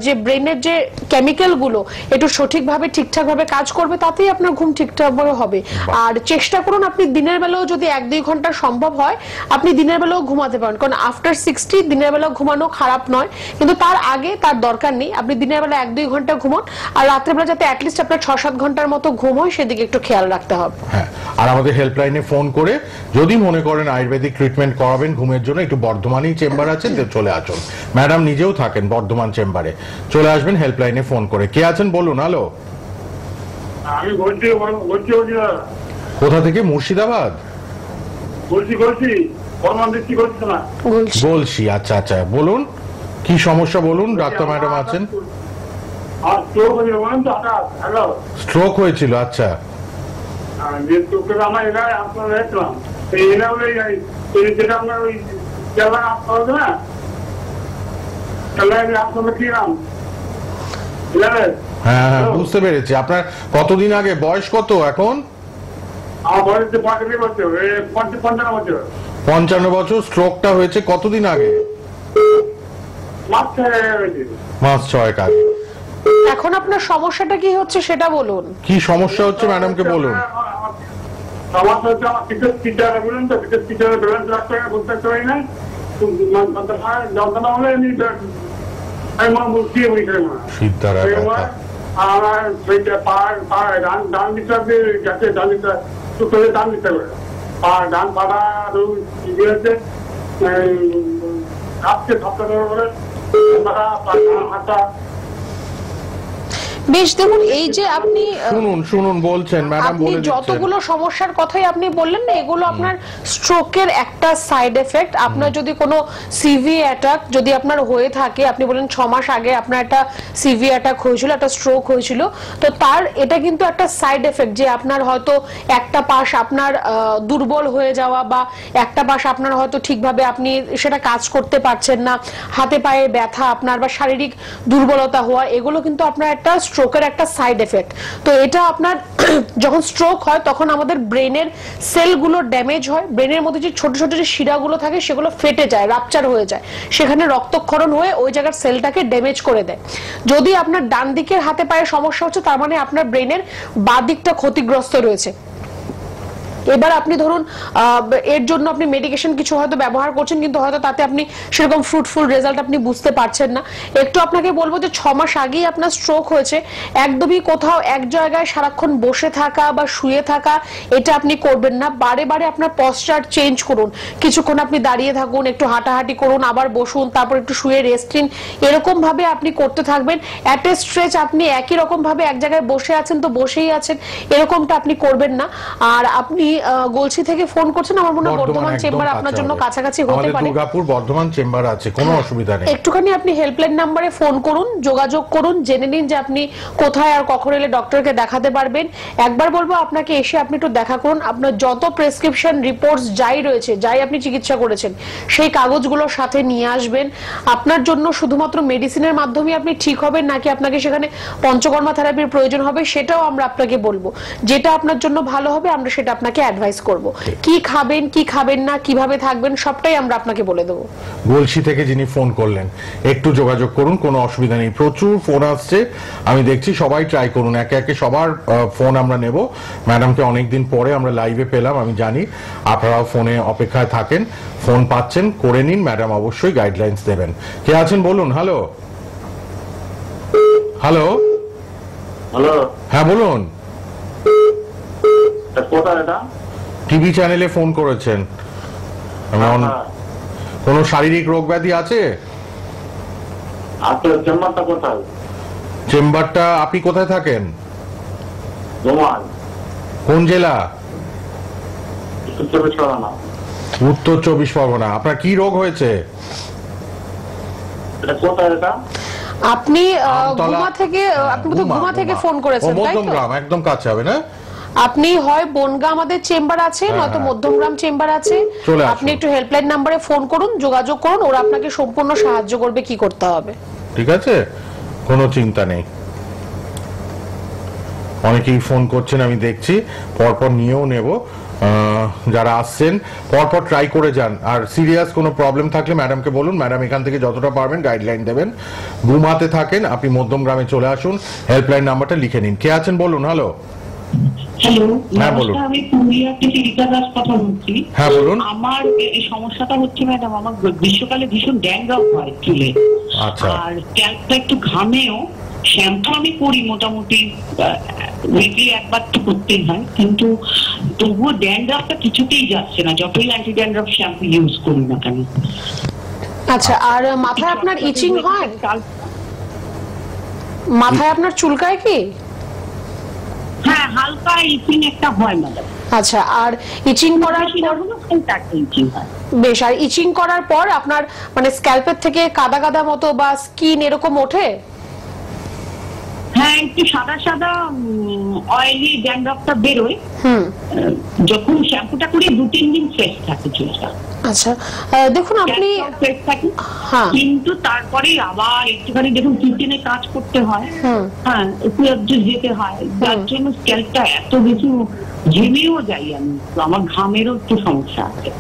যে ব্রেনের যে কেমিক্যাল গুলো একটু সঠিকভাবে ঠিকঠাকভাবে কাজ করবে, তাতেই আপনার ঘুম ঠিকঠাকভাবে হবে। আর চেষ্টা করুন আপনি দিনের বেলাও যদি 1-2 ঘন্টা সম্ভব হয় আপনি দিনের বেলাও ঘুমাতে পারেন, কারণ আফটার 60 দিনের বেলা ঘুমানো খারাপ নয়, কিন্তু তার আগে তার দরকার নেই। আপনি দিনের বেলা 1-2 ঘন্টা ঘুমান, আর রাত্রেবেলা যাতে অ্যাটলিস্ট আপনার 6-7 ঘন্টার মতো ঘুম হয় সেদিকে একটু খেয়াল রাখতে হবে। হ্যাঁ, আর আমাদের হেল্পলাইনে ফোন করে যদি মনে করেন আয়ুর্বেদিক ট্রিটমেন্ট করাবেন ঘুমের জন্য, একটু বর্ধমানেই চেম্বার আছে, চলে আসুন। ম্যাডাম নিজেও থাকেন বর্ধমান চেম্বারে, চলে আসবেন হেল্পলাইনে ফোন করে। কে আছেন বলুন? হ্যালো, আমি বলছি কোথা থেকে? মুর্শিদাবাদ বলছি বলছি। আচ্ছা আচ্ছা, বলুন কি সমস্যা বলুন। ডাক্তার ম্যাডাম আছেন। স্ট্রোক হয়েছিল? আচ্ছা, আমার এলাকায় আপনার দেখলাম যেটা আপনার ওই আসতে না আপনার কি নাম? হ্যাঁ হ্যাঁ, বুঝতে পেরেছি। আপনার কতদিন আগে? বয়স কত এখন? আমার বয়স 55 বছর। 55 বছর। স্ট্রোকটা হয়েছে কতদিন আগে? মাস 6 আগে। এখন আপনার সমস্যাটা কি হচ্ছে সেটা বলুন। কি সমস্যা হচ্ছে ম্যাডামকে বলুন। সমস্যা হচ্ছে আমার টিচার বলুন তো, টিচারের ব্যালেন্স রাখতে বলতে পারি না, যন্ত্রণা হলে আমি মনে বুঝতে পারি আমার ডান দিকটা গেছে, ডান দিকটা ডান দিকটা করে ডান পাড়া হচ্ছে কাজকে সপ্তাহ করে হাঁটা। বেশ, দেখুন এই যে আপনি শুনুন বলছেন ম্যাডাম, বলে দিচ্ছেন যতগুলো সমস্যার কথাই আপনি বললেন না, এগুলো আপনার স্ট্রোকের একটা সাইড এফেক্ট। আপনার যদি কোনো সিভি অ্যাটাক যদি আপনার হয়ে থাকে, আপনি বলেন 6 মাস আগে আপনার একটা সিভি অ্যাটাক হয়েছিল, একটা স্ট্রোক হয়েছিল, তো তার এটা কিন্তু একটা সাইড এফেক্ট যে আপনার হয়তো একটা পাশ আপনার দুর্বল হয়ে যাওয়া, বা একটা পাশ আপনার হয়তো ঠিকভাবে আপনি সেটা কাজ করতে পারছেন না, হাতে পায়ে ব্যথা আপনার, বা শারীরিক দুর্বলতা হওয়া, এগুলো কিন্তু আপনার একটা স্ট্রোকের একটা সাইড এফেক্ট। তো এটা আপনার যখন স্ট্রোক হয় তখন আমাদের ব্রেনের সেলগুলো ড্যামেজ হয়, ব্রেনের মধ্যে যে ছোট ছোট যে শিরাগুলো থাকে সেগুলো ফেটে যায়, রাপচার হয়ে যায়, সেখানে রক্তক্ষরণ হয়ে ওই জায়গার সেলটাকে ড্যামেজ করে দেয়। যদি আপনার ডান দিকের হাতে পায়ে সমস্যা হচ্ছে, তার মানে আপনার ব্রেনের বাঁ দিকটা ক্ষতিগ্রস্ত রয়েছে। এবার আপনি ধরুন এর জন্য আপনি মেডিকেশন কিছু হয়তো ব্যবহার করছেন, কিন্তু হয়তো তাতে আপনি সেরকম ফ্রুটফুল রেজাল্ট আপনি বুঝতে পারছেন না। একটু আপনাকে বলবো যে 6 মাস আগেই আপনার স্ট্রোক হয়েছে, একদমই কোথাও এক জায়গায় সারাক্ষণ বসে থাকা বা শুয়ে থাকা এটা আপনি করবেন না। বারে বারে আপনার পশ্চার চেঞ্জ করুন, কিছুক্ষণ আপনি দাঁড়িয়ে থাকুন, একটু হাঁটাহাঁটি করুন, আবার বসুন, তারপর একটু শুয়ে রেস্ট নিন, এরকম ভাবে আপনি করতে থাকবেন। অ্যাট এ স্ট্রেচ আপনি একই রকম ভাবে এক জায়গায় বসে আছেন তো বসেই আছেন, এরকমটা আপনি করবেন না। আর আপনি গোলসি থেকে ফোন করছেন, আমার মনে হয় বর্ধমান চেম্বার আপনার জন্য কাছাকাছি হতে পারে। দুর্গাপুর বর্ধমান চেম্বার আছে, কোনো অসুবিধা নেই। একটুখানি আপনি হেল্পলাইন নম্বরে ফোন করুন, যোগাযোগ করুন, জেনে নিন যে আপনি কোথায় আর কখন এলে ডক্টরকে দেখাতে পারবেন। একবার বলবো আপনাকে এসে আপনি একটু দেখা করুন, আপনার যত প্রেসক্রিপশন রিপোর্টস যাই রয়েছে, যাই আপনি চিকিৎসা করেছেন সেই কাগজগুলোর সাথে নিয়ে আসবেন। আপনার জন্য শুধুমাত্র মেডিসিনের মাধ্যমে আপনি ঠিক হবেন নাকি আপনাকে সেখানে পঞ্চকর্মা থেরাপির প্রয়োজন হবে সেটাও আমরা আপনাকে বলবো। যেটা আপনার জন্য ভালো হবে আমরা সেটা আপনাকে অ্যাডভাইস করব। কি খাবেন কি খাবেন না, কিভাবে থাকবেন, সবটাই আমরা আপনাকে বলে দেবো। গোলসি থেকে যিনি ফোন করলেন একটু যোগাযোগ করুন, কোনো অসুবিধা নেই। প্রচুর ফোন আসছে, আমি দেখছি, সবাই ট্রাই করুন, একে একে সবার ফোন আমরা নেব। ম্যাডামকে অনেকদিন পরে আমরা লাইভে পেলাম, আমি জানি আপনারাও ফোনে অপেক্ষায় থাকেন, ফোন পাচ্ছেন, করে নিন, ম্যাডাম অবশ্যই গাইডলাইন্স দেবেন। কে আছেন বলুন। হ্যালো হ্যালো হ্যালো, হ্যাঁ বলুন। কোথায় এটা? টিভি চ্যানেলে ফোন করেছেন। কোন শারীরিক রোগ ব্যাধি আছে? চেম্বারটা কোথায়? চেম্বারটা আপনি কোথায় থাকেন? কোন জেলা? উত্তর 24 পরগনা। আপনার কি রোগ হয়েছে? আপনি ঘুমা থেকে ফোন করেছেন, তাই তো? মধ্যমগ্রাম, একদম কাছে হবে না? আপনি হয় বনগা আমাদের চেম্বার আছে, নয়তো মধ্যমগ্রাম চেম্বার আছে। আপনি একটু হেল্পলাইন নম্বরে ফোন করুন, যোগাযোগ করুন, ওরা আপনাকে সম্পূর্ণ সাহায্য করবে কি করতে হবে। ঠিক আছে, কোনো চিন্তা নেই। অনেকেই ফোন করছেন, আমি দেখছি, পরপর নিয়েও নেব। যারা আসছেন পরপর ট্রাই করে যান, আর সিরিয়াস কোনো প্রবলেম থাকলে ম্যাডামকে বলুন, ম্যাডাম এখান থেকে যতটা পারবেন গাইডলাইন দেবেন। ঘুমাতে থাকেন আপনি, মধ্যম গ্রামে চলে আসুন, হেল্পলাইন নাম্বারটা লিখে নিন। কে আছেন বলুন। হ্যালো, হ্যালো, হ্যাঁ বলুন। আমি পুরুলিয়া থেকে রীতা দাস কথা বলছি। হ্যাঁ বলুন। আমার এই সমস্যাটা হচ্ছে ম্যাডাম, আমার গ্রীষ্মকালে ভীষণ ড্যান্ড্রফ হয় চুলে, আর স্ক্যাল্পটা একটু ঘামেও। শ্যাম্পু আমি করি মোটামুটি উইকলি একবার তো করতেই হয়, কিন্তু তবুও ড্যান্ড্রফটা কিছুতেই যাচ্ছে না, যতই অ্যান্টি ড্যান্ড্রফ শ্যাম্পু ইউজ করি না কেন। আচ্ছা, আর মাথায় আপনার ইচিং হয়? মাথায় আপনার চুলকায় কি? হ্যাঁ, হালকা ইচিং একটা হয় ম্যাডাম। আচ্ছা, আর ইচিং করার পর বেশ, আর ইচিং করার পর আপনার মানে স্ক্যাল্পের থেকে কাদা কাদা মতো বা স্কিন এরকম ওঠে? হ্যাঁ, একটু সাদা সাদা অয়েলি ড্যান্ড্রফটা বেরোয় যখন শ্যাম্পুটা করি, 2-3 দিন ফ্রেশ থাকে চুলটা। আচ্ছা, দেখুন আপনি ফ্রেশ থাকে, কিন্তু তারপরে আবার একটুখানি দেখুন কিচেনে কাজ করতে হয়, হ্যাঁ একটু যেতে হয়, যার জন্য স্ক্যাল্পটা এত বেশি ঘেমেও যাই আমি, আমার ঘামেরও একটু সমস্যা আছে।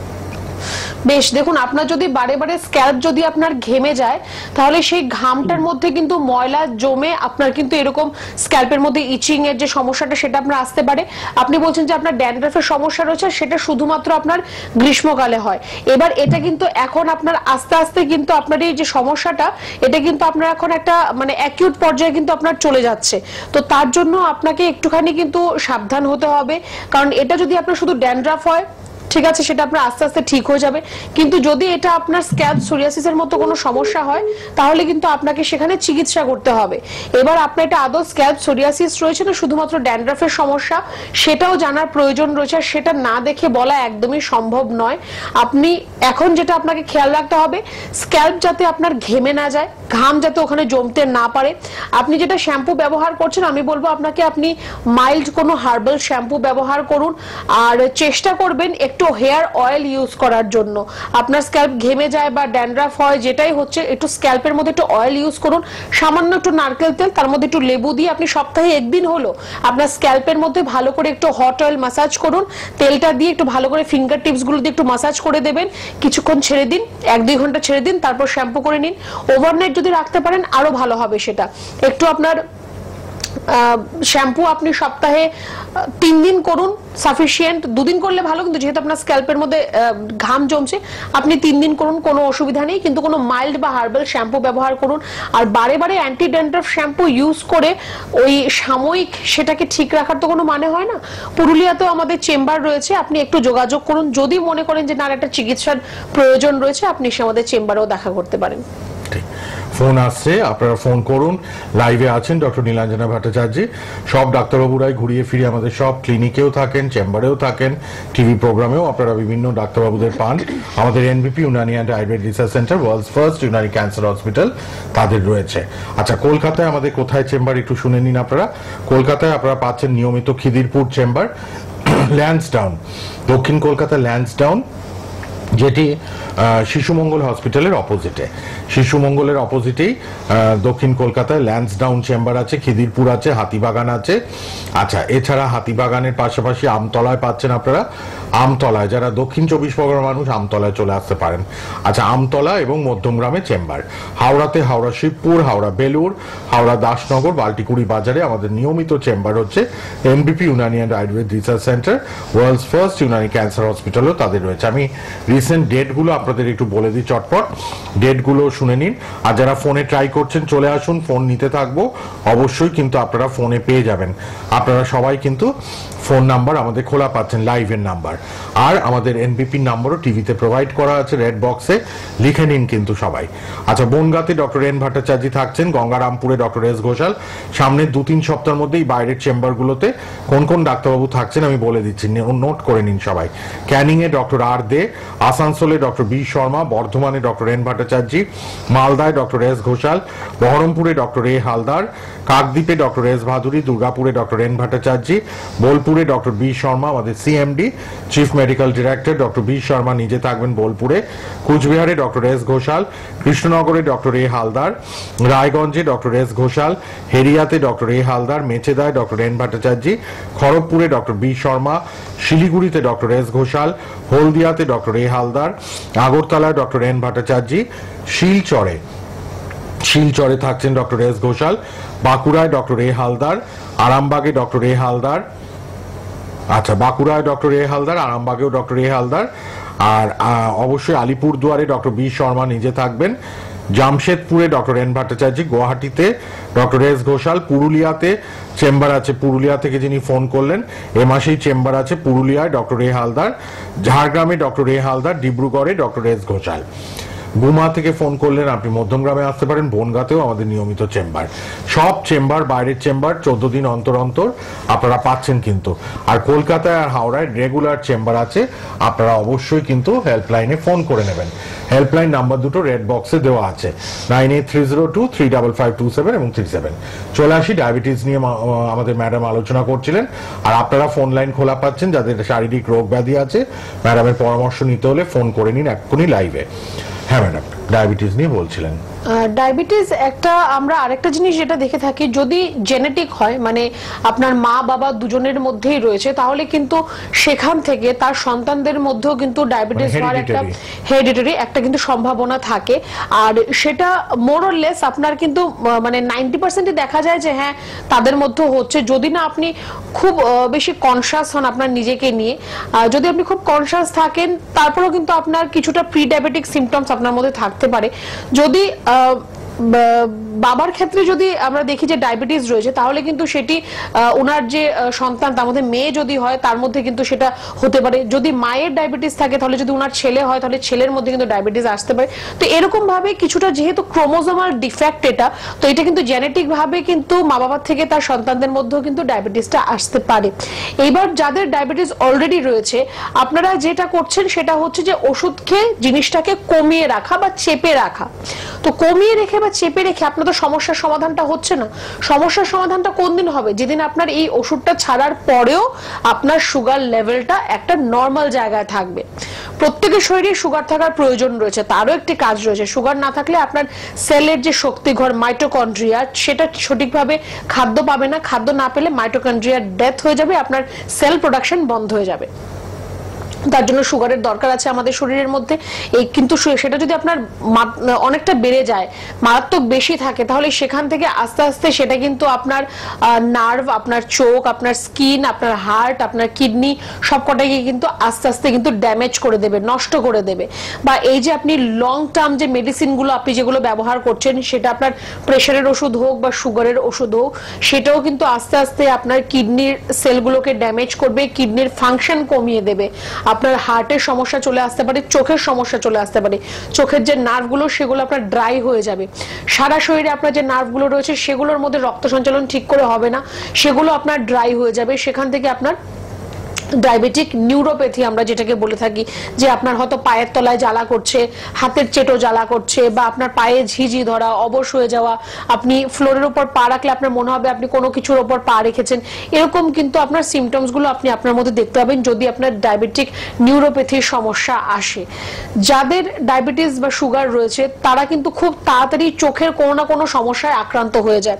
বেশ, দেখুন আপনার যদি বারে বারে স্ক্যাল্প যদি আপনার ঘেমে যায়, তাহলে সেই ঘামটার মধ্যে কিন্তু ময়লা জমে আপনার কিন্তু এরকম স্ক্যাল্পের মধ্যে ইচিং এর যে সমস্যাটা সেটা আপনার আসতে পারে। আপনি বলছেন যে আপনার ড্যান্ড্রফের সমস্যা রয়েছে, সেটা শুধুমাত্র আপনার গ্রীষ্মকালে হয়। এবার এটা কিন্তু এখন আপনার আস্তে আস্তে কিন্তু আপনার এই যে সমস্যাটা, এটা কিন্তু আপনার এখন একটা মানে অ্যাকিউট পর্যায়ে কিন্তু আপনার চলে যাচ্ছে। তো তার জন্য আপনাকে একটুখানি কিন্তু সাবধান হতে হবে, কারণ এটা যদি আপনার শুধু ড্যান্ড্রফ হয়, ঠিক আছে, সেটা আপনার আস্তে আস্তে ঠিক হয়ে যাবে। কিন্তু যদি এটা আপনার স্ক্যাল্প সোরিয়াসিসের মতো কোনো সমস্যা হয়, তাহলে কিন্তু আপনাকে সেখানে চিকিৎসা করতে হবে। এবার আপনার এটা আদৌ স্ক্যাল্প সোরিয়াসিস রয়েছে না শুধুমাত্র ড্যান্ড্রফের সমস্যা, সেটাও জানার প্রয়োজন রয়েছে। সেটা না দেখে বলা একদমই সম্ভব নয়। আপনি এখন যেটা আপনাকে খেয়াল রাখতে হবে, স্ক্যাল্প যাতে আপনার ঘেমে না যায়, ঘাম যাতে ওখানে জমতে না পারে। আপনি যেটা শ্যাম্পু ব্যবহার করছেন, আমি বলবো আপনাকে আপনি মাইল্ড কোনো হার্বাল শ্যাম্পু ব্যবহার করুন, আর চেষ্টা করবেন একটু হেয়ার অয়েল ইউজ করার জন্য। আপনার স্ক্যাল্প ঘেমে যায় বা ড্যান্ড্রফ হয়, যেটাই হচ্ছে, একটু স্ক্যাল্পের মধ্যে একটু অয়েল ইউজ করুন, সামান্য একটু নারকেল তেল, তার মধ্যে একটু লেবু দিয়ে আপনি সপ্তাহে একদিন হলো আপনার স্ক্যাল্পের মধ্যে ভালো করে একটু হট অয়েল মাসাজ করুন, তেলটা দিয়ে একটু ভালো করে ফিঙ্গার টিপস গুলো দিয়ে একটু মাসাজ করে দেবেন, কিছুক্ষণ ছেড়ে দিন, 1-2 ঘন্টা ছেড়ে দিন, তারপর শ্যাম্পু করে নিন। ওভারনাইট যদি রাখতে পারেন আরো ভালো হবে। সেটা একটু আপনার শ্যাম্পু আপনি সপ্তাহে 3 দিন করুন, সাফিসিয়েন্ট। 2 দিন করলে ভালো, কিন্তু যেহেতু আপনার স্ক্যাল্পের মধ্যে ঘাম জমছে, আপনি 3 দিন করুন, কোনো অসুবিধা নেই। কিন্তু কোনো মাইল্ড বা হার্বাল শ্যাম্পু ব্যবহার করুন। আর বারে বারে অ্যান্টি ড্যান্ড্রফ শ্যাম্পু ইউজ করে ওই সাময়িক সেটাকে ঠিক রাখার তো কোনো মানে হয় না। পুরুলিয়াতেও আমাদের চেম্বার রয়েছে, আপনি একটু যোগাযোগ করুন। যদি মনে করেন যে না, একটা চিকিৎসার প্রয়োজন রয়েছে, আপনি সে আমাদের চেম্বারেও দেখা করতে পারেন। ফোন আসছে, আপনারা ফোন করুন। লাইভে আছেন ডক্টর নীলাঞ্জনা ভট্টাচার্য। সব ডাক্তারবাবুরাই ঘুরিয়ে ফিরিয়ে আমাদের সব ক্লিনিকেও থাকেন, চেম্বারেও থাকেন, টিভি প্রোগ্রামেও আপনারা বিভিন্ন ডাক্তারবাবুদের পান। আমাদের NBP Unani and Ayurveda research centre, world's first Unani cancer hospital, তাদের রয়েছে। আচ্ছা, কলকাতায় আমাদের কোথায় চেম্বার একটু শুনে নিন আপনারা। কলকাতায় আপনারা পাচ্ছেন নিয়মিত খিদিরপুর চেম্বার, ল্যান্সডাউন, দক্ষিণ কলকাতা ল্যান্সডাউন, যেটি শিশুমঙ্গল হসপিটালের অপোজিটে। শিশুমঙ্গলের অপোজিটেই দক্ষিণ কলকাতায় ল্যান্সডাউন চেম্বার আছে, খিদিরপুর আছে, হাতিবাগান আছে। আচ্ছা, এছাড়া হাতিবাগানের পাশাপাশি আমতলায় পাচ্ছেন আপনারা। আমতলায় যারা দক্ষিণ 24 পরগনার মানুষ, আমতলায় চলে আসতে পারেন। আচ্ছা, আমতলা এবং মধ্যমগ্রামে চেম্বার। হাওড়াতে হাওড়া শিবপুর, হাওড়া বেলুর, হাওড়া দাসনগর, বাল্টিকুড়ি বাজারে আমাদের নিয়মিত চেম্বার হচ্ছে NBP Unani and Ayurveda research centre, world's first Unani cancer হসপিটালও তাদের রয়েছে। আমি রিসেন্ট ডেটগুলো আপনাদের একটু বলে দিই চটপট, ডেটগুলো শুনে নিন। আর যারা ফোনে ট্রাই করছেন চলে আসুন, ফোন নিতে থাকবো অবশ্যই, কিন্তু আপনারা ফোনে পেয়ে যাবেন। আপনারা সবাই কিন্তু ফোন নাম্বার আমাদের খোলা পাচ্ছেন, লাইভের নাম্বার, আর আমাদের এনবিপি নাম্বারও টিভিতে প্রোভাইড করা আছে রেড বক্সে, লিখে নিন কিন্তু সবাই। আচ্ছা, বনগাঁতে ডক্টর এন ভট্টাচার্য থাকছেন, গঙ্গারামপুরে ডক্টর এস ঘোষাল। সামনের 2-3 সপ্তাহের মধ্যেই বাইরের চেম্বারগুলোতে কোন কোন ডাক্তারবাবু থাকছেন আমি বলে দিচ্ছি, নোট করে নিন সবাই। ক্যানিংয়ে ডক্টর আর দে, আসানসোলে ডক্টর বি শর্মা, বর্ধমানে ডক্টর এন ভট্টাচার্য, মালদায় ডক্টর এস ঘোষাল, বহরমপুরে ডক্টর এ হালদার, কাকদ্বীপে ডক্টর এস ভাদুরী, দুর্গাপুরে ডক্টর এন ভট্টাচার্য, বোলপুর বোলপুরে ডক্টর বি শর্মা আমাদের CMD chief medical director doctor B Sharma নিজে থাকবেন বোলপুরে, কুচবিহারে ডক্টর এস ঘোষাল, কৃষ্ণনগরে ডক্টর এ হালদার, রায়গঞ্জে ডক্টর এস ঘোষাল, হেরিয়াতে ডক্টর এ হালদার, মেচেদায় ডক্টর এন ভট্টাচার্য, খড়গপুরে ডক্টর বি শর্মা, শিলিগুড়িতে ডক্টর এস ঘোষাল, হলদিয়াতে ডক্টর এ হালদার, আগরতলায় ডক্টর এন ভট্টাচার্য, শিলচরে থাকছেন ডক্টর এস ঘোষাল, বাঁকুড়ায় ডক্টর এ হালদার, আরামবাগে ডক্টর এ হালদার, আচ্ছা বাঁকুড়ায় ডক্টর এ হালদার, আরামবাগেও ডক্টর এ হালদার, আর অবশ্যই আলিপুরদুয়ারে ডক্টর বি শর্মা নিজে থাকবেন, জামশেদপুরে ডক্টর এন ভট্টাচার্য, গুয়াহাটিতে ডক্টর এস ঘোষাল, পুরুলিয়াতে চেম্বার আছে, পুরুলিয়া থেকে যিনি ফোন করলেন এ মাসেই চেম্বার আছে পুরুলিয়ায় ডক্টর এ হালদার, ঝাড়গ্রামে ডক্টর এ হালদার, ডিব্রুগড়ে ডক্টর এস ঘোষাল। গুমা থেকে ফোন করলেন আপনি মধ্যমগ্রামে আসতে পারেন, বনগাঁতেও আমাদের নিয়মিত চেম্বার, সব চেম্বার বাইরের চেম্বার 14 দিন অন্তর অন্তর আপনারা পাচ্ছেন কিন্তু। আর কলকাতায় আর হাওড়ায় রেগুলার চেম্বার আছে, আপনারা অবশ্যই কিন্তু হেল্পলাইনে ফোন করে নেবেন। হেল্পলাইন নাম্বার দুটো রেড বক্সে দেওয়া আছে, 9830235527 এবং 37। চলে আসি, ডায়াবেটিস নিয়ে আমাদের ম্যাডাম আলোচনা করছিলেন, আর আপনারা ফোন লাইন খোলা পাচ্ছেন যাদের শারীরিক রোগ ব্যাধি আছে, ম্যাডামের পরামর্শ নিতে হলে ফোন করে নিন এক্ষুনি লাইভে। হ্যাঁ ম্যাডাম, ডায়াবেটিস নিয়ে বলছিলেন। ডায়াবেটিস একটা আমরা আরেকটা জিনিস যেটা দেখে থাকি, যদি জেনেটিক হয় মানে আপনার মা বাবা দুজনের মধ্যেই রয়েছে, তাহলে কিন্তু সেখান থেকে তার সন্তানদের মধ্যেও কিন্তু ডায়াবেটিস হওয়ার একটা হেরিডিটারি একটা কিন্তু সম্ভাবনা থাকে। আর সেটা মোর অর লেস আপনার কিন্তু মানে 90% দেখা যায় যে হ্যাঁ তাদের মধ্যে হচ্ছে, যদি না আপনি খুব বেশি কনসিয়াস হন আপনার নিজেকে নিয়ে। যদি আপনি খুব কনসিয়াস থাকেন তারপরেও কিন্তু আপনার কিছুটা প্রি ডায়াবেটিক সিমটমস আপনার মধ্যে থাকতে পারে। যদি বাবার ক্ষেত্রে যদি আমরা দেখি যে ডায়াবেটিস রয়েছে, তাহলে কিন্তু সেটি ওনার যে সন্তান তার মধ্যে মেয়ে যদি হয় তার মধ্যে কিন্তু সেটা হতে পারে। যদি মায়ের ডায়াবেটিস থাকে তাহলে যদি ওনার ছেলে হয় তাহলে ছেলের মধ্যে কিন্তু ডায়াবেটিস আসতে পারে। তো এরকম ভাবে কিছুটা যেহেতু ক্রোমোজোমাল ডিফেক্ট এটা, তো এটা কিন্তু জেনেটিক ভাবে কিন্তু মা বাবার থেকে তার সন্তানদের মধ্যেও কিন্তু ডায়াবেটিসটা আসতে পারে। এইবার যাদের ডায়াবেটিস অলরেডি রয়েছে, আপনারা যেটা করছেন সেটা হচ্ছে যে ওষুধ খেয়ে জিনিসটাকে কমিয়ে রাখা বা চেপে রাখা। তো কমিয়ে রেখে বা চেপে রেখে আপনার তো সমস্যার সমাধানটা হচ্ছে না। সমস্যার সমাধানটা কোন দিন হবে? যেদিন আপনার এই ওষুধটা ছাড়ার পরেও আপনার সুগার লেভেলটা একটা নর্মাল জায়গায় থাকবে। প্রত্যেকের শরীরে সুগার থাকার প্রয়োজন রয়েছে, তারও একটি কাজ রয়েছে। সুগার না থাকলে আপনার সেলের যে শক্তিঘর মাইটোকন্ড্রিয়া সেটা সঠিকভাবে খাদ্য পাবে না, খাদ্য না পেলে মাইটোকন্ড্রিয়ার ডেথ হয়ে যাবে, আপনার সেল প্রোডাকশন বন্ধ হয়ে যাবে। তার জন্য সুগারের দরকার আছে আমাদের শরীরের মধ্যে। এই কিন্তু সেটা যদি আপনার অনেকটা বেড়ে যায়, মারাত্মক বেশি থাকে, তাহলে সেখান থেকে আস্তে আস্তে সেটা কিন্তু আপনার নার্ভ, আপনার চোখ, আপনার স্কিন, আপনার হার্ট, আপনার কিডনি সবকটাকে কিন্তু আস্তে আস্তে কিন্তু ড্যামেজ করে দেবে, নষ্ট করে দেবে। বা এই যে আপনি লং টার্ম যে মেডিসিনগুলো আপনি যেগুলো ব্যবহার করছেন, সেটা আপনার প্রেশারের ওষুধ হোক বা সুগারের ওষুধ হোক, সেটাও কিন্তু আস্তে আস্তে আপনার কিডনির সেলগুলোকে ড্যামেজ করবে, কিডনির ফাংশন কমিয়ে দেবে। আপনার হার্টের সমস্যা চলে আসতে পারে, চোখের সমস্যা চলে আসতে পারে, চোখের যে নার্ভগুলো সেগুলো আপনার ড্রাই হয়ে যাবে। সারা শরীরে আপনার যে নার্ভগুলো রয়েছে সেগুলোর মধ্যে রক্ত সঞ্চালন ঠিক করে হবে না, সেগুলো আপনার ড্রাই হয়ে যাবে। সেখান থেকে আপনার ডায়াবেটিক নিউরোপ্যাথি আমরা যেটাকে বলে থাকি, যে আপনার হয়তো পায়ের তলায় জ্বালা করছে, হাতের চেটো জ্বালা করছে, বা আপনার পায়ে ঝিঝি ধরা, অবশ হয়ে যাওয়া, আপনি ফ্লোরের উপর পা রাখলে আপনার মনে হবে আপনি কোনো কিছুর উপর পা রেখেছেন, এরকম কিন্তু আপনার সিমটমস গুলো আপনি আপনার মধ্যে দেখতে পাবেন যদি আপনার ডায়াবেটিক নিউরোপ্যাথির সমস্যা আসে। যাদের ডায়াবেটিস বা সুগার রয়েছে তারা কিন্তু খুব তাড়াতাড়ি চোখের কোনো না কোনো সমস্যায় আক্রান্ত হয়ে যায়।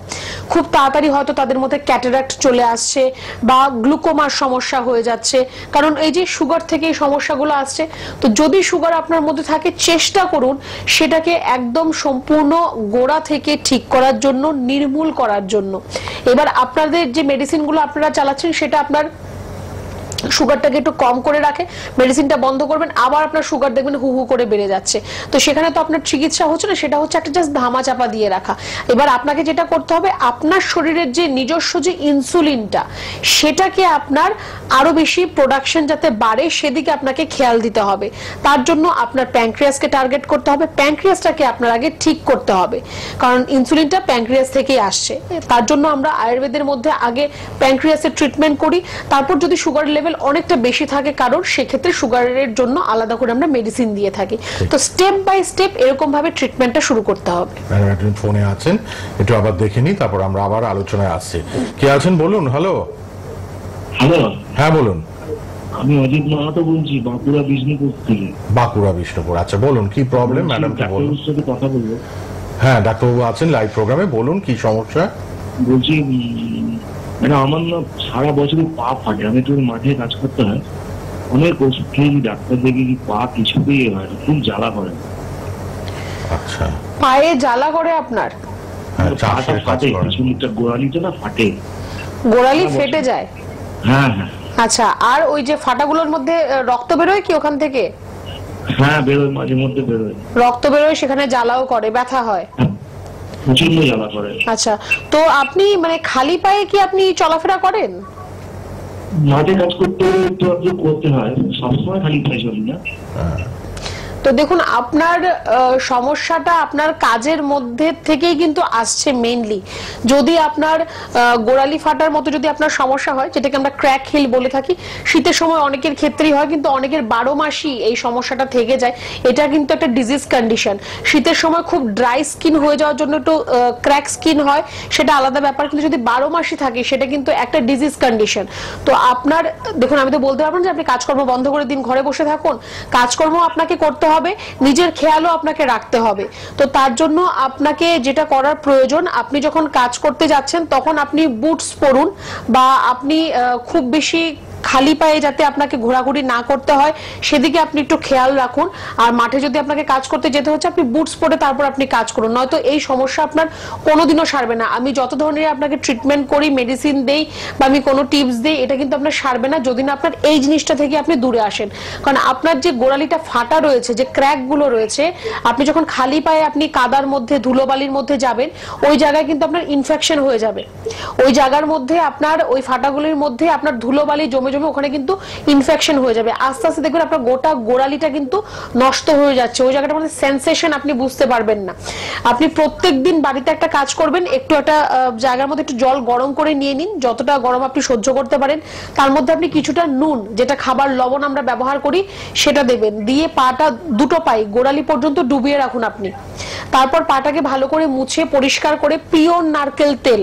খুব তাড়াতাড়ি হয়তো তাদের মধ্যে ক্যাটারাক্ট চলে আসছে বা গ্লুকোমার সমস্যা হয়ে যাচ্ছে, কারণ এই যে সুগার থেকে এই সমস্যাগুলো আসছে। তো যদি সুগার আপনার মধ্যে থাকে, চেষ্টা করুন সেটাকে একদম সম্পূর্ণ গোড়া থেকে ঠিক করার জন্য, নির্মূল করার জন্য। এবার আপনাদের যে মেডিসিনগুলো আপনারা চালাচ্ছেন সেটা আপনার সুগারটাকে একটু কম করে রাখে, মেডিসিনটা বন্ধ করবেন, আবার আপনার সুগার দেখবেন হু হু করে বেড়ে যাচ্ছে। তো সেখানে তো আপনার চিকিৎসা হচ্ছে না, সেটা হচ্ছে একটা জাস্ট ধামা চাপা দিয়ে রাখা। এবার আপনাকে যেটা করতে হবে, আপনার শরীরের যে নিজস্ব যে ইনসুলিনটা সেটাকে আপনার আরো বেশি প্রোডাকশন যাতে বাড়ে সেদিকে আপনাকে খেয়াল দিতে হবে। তার জন্য আপনার প্যানক্রিয়াসকে টার্গেট করতে হবে, প্যানক্রিয়াসটাকে আপনার আগে ঠিক করতে হবে, কারণ ইনসুলিনটা প্যানক্রিয়াস থেকেই আসছে। তার জন্য আমরা আয়ুর্বেদের মধ্যে আগে প্যানক্রিয়াসের ট্রিটমেন্ট করি, তারপর যদি সুগার লেভেল অনেকটা বেশি থাকে কারণ, সেক্ষেত্রে সুগারের জন্য আলাদা করে আমরা মেডিসিন দিয়ে থাকি। তো স্টেপ বাই স্টেপ এরকম ভাবে ট্রিটমেন্টটা শুরু করতে হবে। ম্যাডাম আপনি ফোনে আছেন, একটু আবার দেখে নিই, তারপর আমরা আবার আলোচনায় আসছি। কে আছেন বলুন। হ্যালো হ্যালো, হ্যাঁ বলুন। আমি অজিত মাহাতো বলছি, বাঁকুড়া বিষ্ণুপুর থেকে। বাঁকুড়া বিষ্ণুপুর, আচ্ছা বলুন কি প্রবলেম ম্যাডামকে বলুন। সাথে কথা বলবো। হ্যাঁ ডাক্তারবাবু আছেন লাইভ প্রোগ্রামে, বলুন কি সমস্যা। বলছি ম্যাডাম, আমার না সারা বছরই পা ফাটে, আমি একটু মাঠে কাজ করতে হয়, অনেক ওষুধ খেয়েছি, ডাক্তার দেখি পা কিছুতেই হয়, খুব জ্বালা করে। আচ্ছা, পায়ে জ্বালা করে আপনার? ফাটে, কিছুটা গোড়ালিটা না ফাটে, গোড়ালি ফেটে যায়? হ্যাঁ হ্যাঁ। আচ্ছা, আর ওই যে ফাটাগুলোর মধ্যে রক্ত বেরোয় কি ওখান থেকে? হ্যাঁ বেরোয়, মাঝে মধ্যে বেরোয়। রক্ত বেরোয়, সেখানে জ্বালাও করে, ব্যথা হয়? প্রচন্ড জ্বালা করে। আচ্ছা, তো আপনি মানে খালি পায়ে কি আপনি চলাফেরা করেন? মাঠে কাজ করতে করতে হয়, সবসময় খালি পায়ে চলি না। তো দেখুন, আপনার সমস্যাটা আপনার কাজের মধ্যে থেকেই কিন্তু আসছে মেইনলি। যদি আপনার গোড়ালি ফাটার মতো যদি আপনার সমস্যা হয়, যেটাকে আমরা ক্র্যাক হিল বলে থাকি, শীতের সময় অনেকের ক্ষেত্রেই হয়, কিন্তু অনেকের 12 মাসই এই সমস্যাটা থেকে যায়। এটা কিন্তু একটা ডিজিজ কন্ডিশন। শীতের সময় খুব ড্রাই স্কিন হয়ে যাওয়ার জন্য একটু ক্র্যাক স্কিন হয়, সেটা আলাদা ব্যাপার, কিন্তু যদি 12 মাসই থাকে সেটা কিন্তু একটা ডিজিজ কন্ডিশন। তো আপনার দেখুন, আমি তো বলতে পারবো না যে আপনি কাজকর্ম বন্ধ করে দিন, ঘরে বসে থাকুন। কাজকর্ম আপনাকে করতে হবে, নিজের খেয়ালও আপনাকে রাখতে হবে। তো তার জন্য আপনাকে যেটা করার প্রয়োজন, আপনি যখন কাজ করতে যাচ্ছেন তখন আপনি বুটস পরুন, বা আপনি খুব বেশি খালি পায়ে যাতে আপনাকে ঘোরাঘুরি না করতে হয় সেদিকে আপনি একটু খেয়াল রাখুন। আর মাঠে যদি আপনাকে কাজ করতে যেতে হচ্ছে, আপনি বুটস পরে তারপর আপনি কাজ করুন, নয়তো এই সমস্যা আপনার কোনোদিনও সারবে না। আমি যত ধরনের আপনাকে ট্রিটমেন্ট করি, মেডিসিন দেই, বা আমি কোনো টিপস দেই, এটা কিন্তু আপনার সারবে না যদি না আপনার এই জিনিসটা থেকে আপনি দূরে আসেন। কারণ আপনার যে গোড়ালিটা ফাটা রয়েছে, যে ক্র্যাকগুলো রয়েছে, আপনি যখন খালি পায়ে আপনি কাদার মধ্যে, ধুলোবালির মধ্যে যাবেন, ওই জায়গায় কিন্তু আপনার ইনফেকশন হয়ে যাবে। ওই জায়গার মধ্যে আপনার ওই ফাটাগুলির মধ্যে আপনার ধুলোবালি জমে জমে ওখানে কিন্তু ইনফেকশন হয়ে যাবে। আস্তে আস্তে দেখবেন আপনার গোটা গোড়ালিটা কিন্তু নষ্ট হয়ে যাচ্ছে, ওই জায়গাটার মধ্যে সেন্সেশন আপনি বুঝতে পারবেন না। আপনি প্রত্যেকদিন বাড়িতে একটা কাজ করবেন, একটু একটা জায়গার মধ্যে একটু জল গরম করে নিয়ে নিন, যতটা গরম আপনি সহ্য করতে পারেন। তার মধ্যে আপনি কিছুটা নুন, যেটা খাবার লবণ আমরা ব্যবহার করি, সেটা দেবেন। দিয়ে পাটা, দুটো পাই গোড়ালি পর্যন্ত ডুবিয়ে রাখুন আপনি। তারপর পাটাকে ভালো করে মুছে পরিষ্কার করে পিওর নারকেল তেল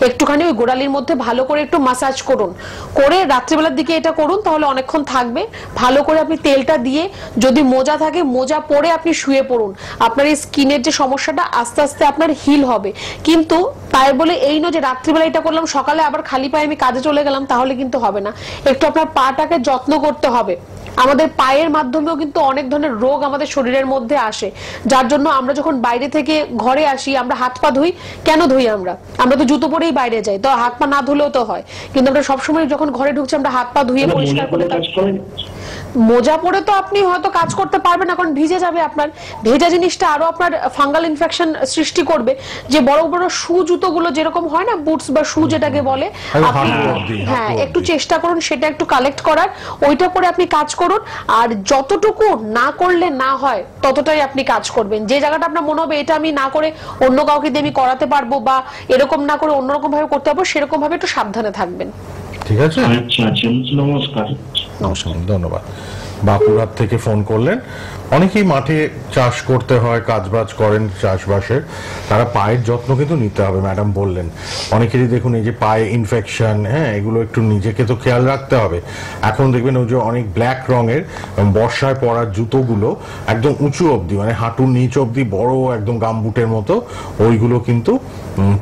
একটুখানি ওই গোড়ালির মধ্যে ভালো করে একটু মাসাজ করুন। করে রাত্রিবেলার দিকে এটা করুন, তাহলে অনেকক্ষণ থাকবে। ভালো করে আপনি তেলটা দিয়ে, যদি মোজা থাকে মোজা পরে আপনি শুয়ে পড়ুন। আপনার এই স্কিনের যে সমস্যাটা আস্তে আস্তে আপনার হিল হবে। কিন্তু তাই বলে এই নয় যে রাত্রিবেলা এটা করলাম, সকালে আবার খালি পায়ে আমি কাজে চলে গেলাম, তাহলে কিন্তু হবে না। একটু আপনার পাটাকে যত্ন করতে হবে। আমাদের পায়ের মাধ্যমেও কিন্তু অনেক ধরনের রোগ আমাদের শরীরের মধ্যে আসে, যার জন্য আমরা যখন বাইরে থেকে ঘরে আসি, আমরা হাত পা ধুই। কেন ধুই? আমরা তো জুতো পরেই বাইরে যাই, তো হাত পা না ধুলেও তো হয়, কিন্তু আমরা সবসময় যখন ঘরে ঢুকছি আমরা হাত পা ধুয়ে পরিষ্কার করে। মোজা পরে তো আপনি হয়তো কাজ করতে পারবেন না, কারণ ভিজে যাবে। আপনার ভেজা জিনিসটা আরো আপনার ফাঙ্গাল ইনফেকশন সৃষ্টি করবে। যে বড় বড় শু জুতোগুলো যেরকম হয় না, বুটস বা শু যেটাকে বলে, আপনি হ্যাঁ একটু চেষ্টা করুন সেটা একটু কালেক্ট করার, ওইটা পরে আপনি কাজ করুন। আর যতটুকু না করলে না হয় ততটাই আপনি কাজ করবেন। যে জায়গাটা আপনার মনে হবে এটা আমি না করে অন্য কাউকে দিয়ে আমি করাতে পারবো, বা এরকম না করে অন্যরকম ভাবে করতে পারবো, সেরকম ভাবে একটু সাবধানে থাকবেন। ঠিক আছে, আচ্ছা আচ্ছা, নমস্কার। নমস্কার, ধন্যবাদ। বাঁকুড়ার থেকে ফোন করলেন। অনেকেই মাঠে চাষ করতে হয়, কাজবাজ করেন চাষবাসের, তারা পায়ের যত্ন কিন্তু নিতে হবে। ম্যাডাম বললেন অনেকেরই দেখুন এই যে পায়ে ইনফেকশন, হ্যাঁ এগুলো একটু নিজেকে তো খেয়াল রাখতে হবে। এখন দেখবেন ওই যে অনেক ব্ল্যাক রঙের বর্ষায় পরার জুতোগুলো একদম উঁচু অবধি, মানে হাঁটুর নিচ অবধি বড় একদম গামবুটের মতো, ওইগুলো কিন্তু